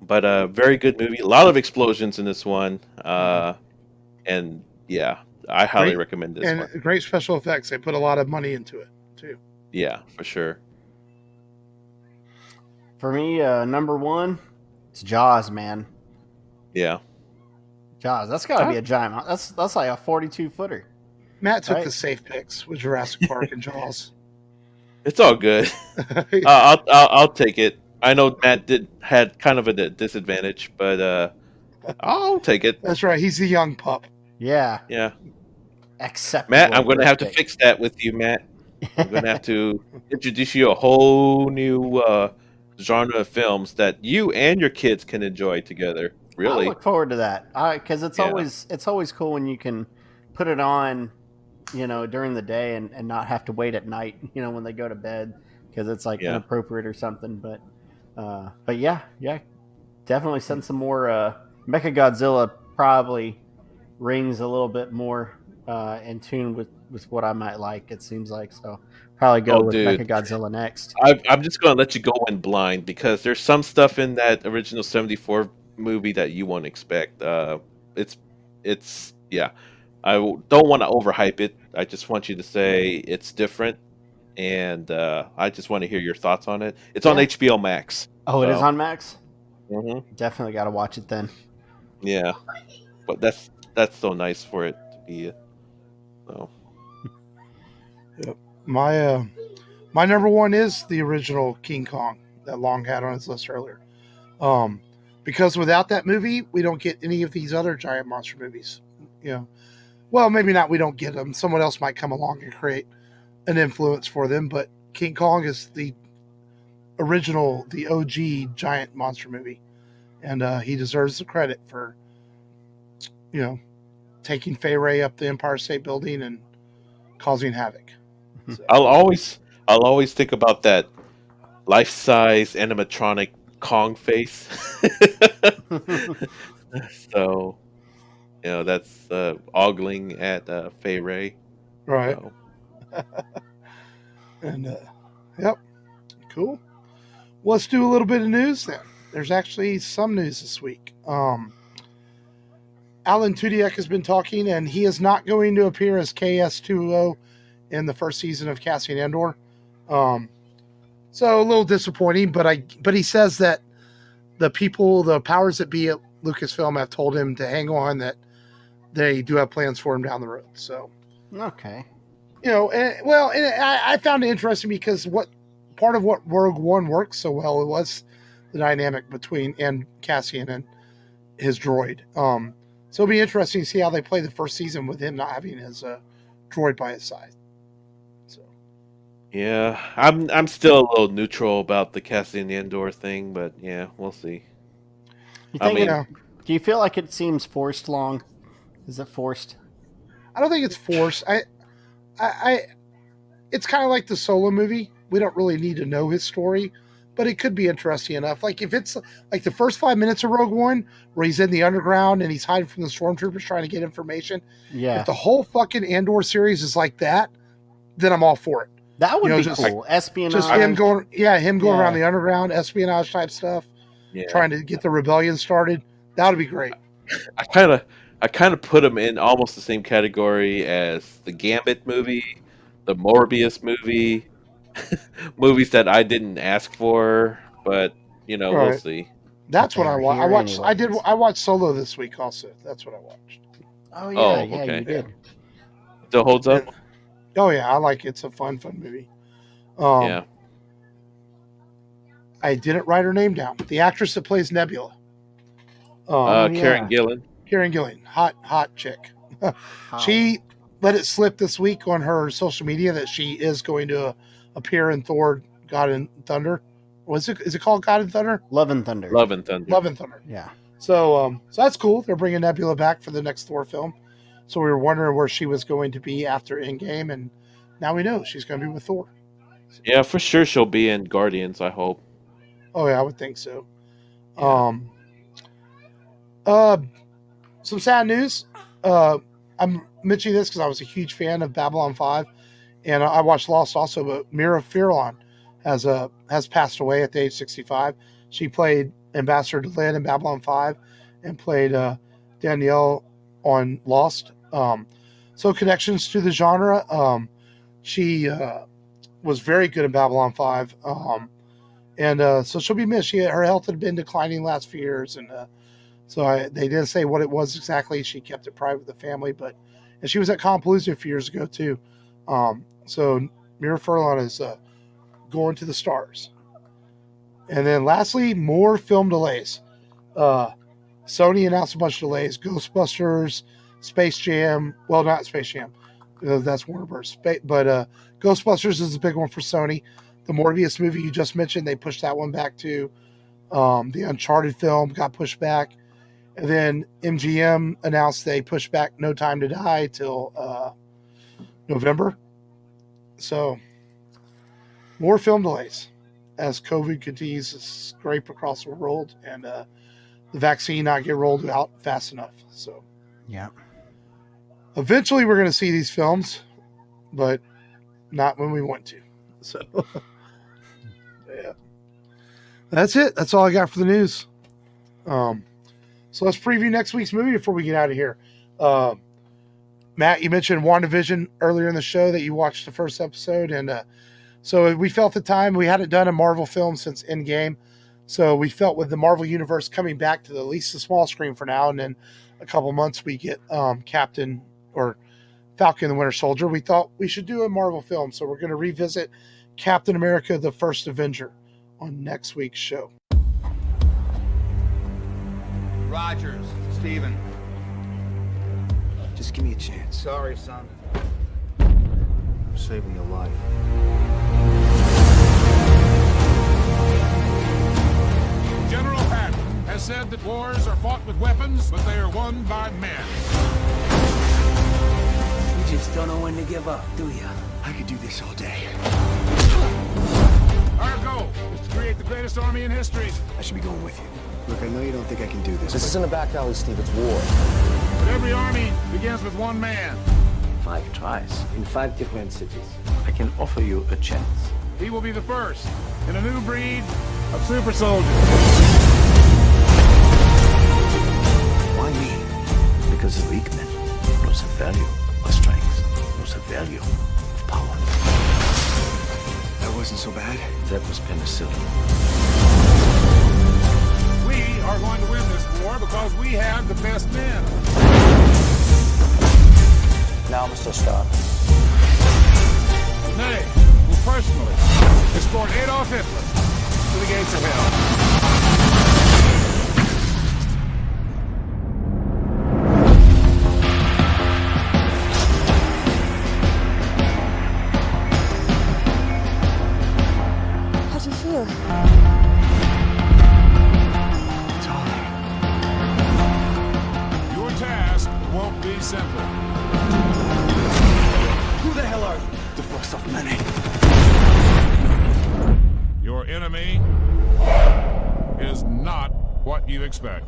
But a very good movie. A lot of explosions in this one. And yeah, I highly recommend this one. And great special effects. They put a lot of money into it, too. Yeah, for sure. For me, number 1, it's Jaws, man. Yeah. Jaws. That's got to be a giant. That's like a 42-footer. Matt took the safe picks with Jurassic Park and Jaws. It's all good. I'll take it. I know Matt had kind of a disadvantage, but I'll take it. That's right. He's the young pup. Yeah. Yeah. Acceptable. Matt, I'm going to have to fix that with you, Matt. I'm going to have to introduce you a whole new genre of films that you and your kids can enjoy together. Really. I look forward to that because it's always cool when you can put it on, during the day and not have to wait at night, when they go to bed because it's like inappropriate or something. But yeah, definitely send some more. Mechagodzilla probably rings a little bit more in tune with what I might like. It seems like so. Probably go with Mechagodzilla next. I'm just going to let you go in blind because there's some stuff in that original 74 movie that you won't expect. It's yeah. Don't want to overhype it. I just want you to say it's different, and I just want to hear your thoughts on it. It's on Yeah. HBO Max. Oh, it is So, on Max? mhm. Definitely got to watch it then. Yeah, but that's so nice for it to be. So Yep. My number one is the original King Kong that Long had on his list earlier. Because without that movie, we don't get any of these other giant monster movies. You know, well, maybe not. We don't get them. Someone else might come along and create an influence for them. But King Kong is the original, the OG giant monster movie, and he deserves the credit for, taking Fay Ray up the Empire State Building and causing havoc. So, I'll always think about that life-size animatronic Kong face. So that's ogling at Fay Ray. right. So, And yep, cool. Let's do a little bit of news then. There's actually some news this week. Alan Tudyk has been talking, and he is not going to appear as KS2O in the first season of Cassian Andor. So a little disappointing, but he says that the powers that be at Lucasfilm have told him to hang on, that they do have plans for him down the road. So, Okay. I found it interesting because part of what Rogue One worked so well, it was the dynamic between Cassian and his droid. So it'll be interesting to see how they play the first season with him not having his droid by his side. So yeah, I'm still a little neutral about the Cassian Andor thing, but yeah, we'll see. You I think mean, it, do you feel like it seems forced long? Is it forced? I don't think it's forced. It's kind of like the Solo movie. We don't really need to know his story, but it could be interesting enough. Like if it's like the first 5 minutes of Rogue One, where he's in the underground and he's hiding from the stormtroopers trying to get information. Yeah. If the whole fucking Andor series is like that, then I'm all for it. That would be just cool. Espionage. Just him going around the underground, espionage type stuff, trying to get the rebellion started. That would be great. I kind of put him in almost the same category as the Gambit movie, the Morbius movie, movies that I didn't ask for, but we'll Right. see. That's what I They're watched. here I watched Solo this week also. That's what I watched. Oh yeah, okay. you did. Still holds up. Oh yeah, I like it. It's a fun movie. Yeah. I didn't write her name down. The actress that plays Nebula. Karen Gillan. Karen Gillan, hot chick. She let it slip this week on her social media that she is going to appear in Thor: God and Thunder. Is it called God and Thunder? Love and Thunder. Love and Thunder. Love and Thunder. Yeah. So that's cool. They're bringing Nebula back for the next Thor film. So we were wondering where she was going to be after Endgame, and now we know she's going to be with Thor. Yeah, for sure she'll be in Guardians, I hope. Oh yeah, I would think so. Yeah. Some sad news. I'm mentioning this because I was a huge fan of Babylon 5, and I watched Lost also. But Mira Furlan has passed away at the age 65. She played Ambassador Delenn in Babylon 5, and played Danielle on Lost. So connections to the genre. She was very good in Babylon 5. And so she'll be missed. Her health had been declining the last few years, and they didn't say what it was exactly. She kept it private with the family, and she was at Compalooza a few years ago too. So Mira Furlan is going to the stars. And then lastly, more film delays. Sony announced a bunch of delays. Ghostbusters, Space Jam. Well, not Space Jam. That's Warner Bros. But Ghostbusters is a big one for Sony. The Morbius movie you just mentioned, they pushed that one back to. The Uncharted film got pushed back. And then MGM announced they pushed back No Time to Die till November. So more film delays as COVID continues to scrape across the world, and the vaccine not get rolled out fast enough. So yeah, eventually we're going to see these films, but not when we want to. So yeah, that's it. That's all I got for the news. So let's preview next week's movie before we get out of here. Matt, you mentioned WandaVision earlier in the show that you watched the first episode. And so we felt the time. We hadn't done a Marvel film since Endgame. So we felt with the Marvel Universe coming back to at least the small screen for now, and then a couple months we get Captain or Falcon and the Winter Soldier, we thought we should do a Marvel film. So we're going to revisit Captain America, the First Avenger on next week's show. Rogers, Steven. Just give me a chance. Sorry, son. I'm saving your life. General Patton has said that wars are fought with weapons, but they are won by men. You just don't know when to give up, do you? I could do this all day. Our goal is to create the greatest army in history. I should be going with you. Look, I know you don't think I can do this. This isn't a back alley, Steve. It's war. But every army begins with one man. 5 tries in 5 different cities. I can offer you a chance. He will be the first in a new breed of super soldiers. Why me? Because the weak men knows the value of strength, knows the value of power. That wasn't so bad. That was penicillin. We are going to win this war because we have the best men. Now, Mr. Stark. Nay, will personally escort Adolf Hitler to the gates of hell. How do you feel? It's all right. Your task won't be simple. Who the hell are you? The first of many. Your enemy is not what you expect.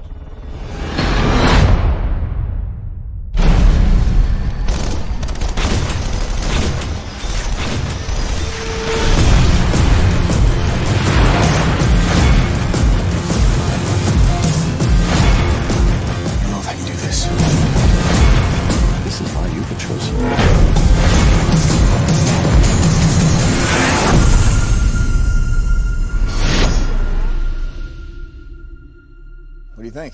I don't know if I can do this. This is why you were chosen. What do you think?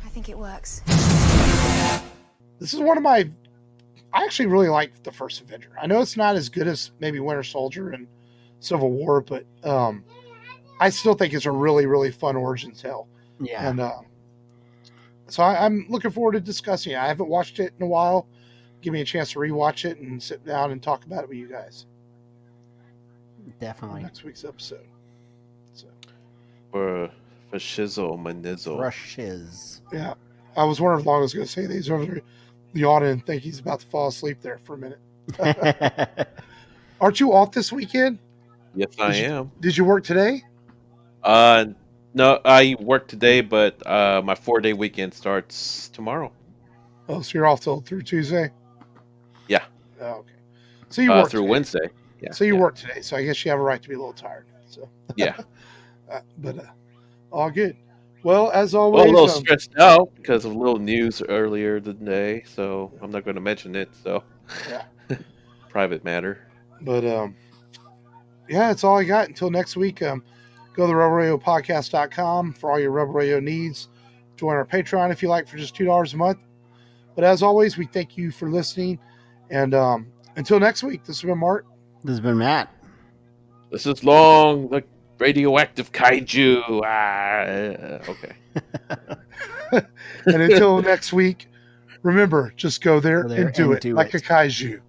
I think it works. This is one of my... I actually really like the first Avenger. I know it's not as good as maybe Winter Soldier and Civil War, but I still think it's a really, really fun origin tale. Yeah. And so I'm looking forward to discussing it. I haven't watched it in a while. Give me a chance to rewatch it and sit down and talk about it with you guys on Definitely. next week's episode. So For shizzle, my nizzle. Rushes. yeah, I was wondering if long I was going to say these over there. The audience think he's about to fall asleep there for a minute. Aren't you off this weekend? Yes, I am. Did you work today? No, I work today, but my 4-day weekend starts tomorrow. Oh, so you're off through Tuesday? Yeah. Oh, okay. So you work Through today. Wednesday. Yeah. So you yeah. work today. So I guess you have a right to be a little tired. So Yeah. but all good. Well, as Well, always, a little stressed out because of a little news earlier today, so I'm not going to mention it. So, Yeah. Private matter. but yeah, that's all I got until next week. Go to the RebelRadioPodcast.com for all your Rebel Radio needs. Join our Patreon if you like for just $2 a month. But as always, we thank you for listening. And until next week, this has been Mark. This has been Matt. This is long, like radioactive kaiju. Okay. And until next week, remember, just go there, Go there and do and it do like it. a kaiju.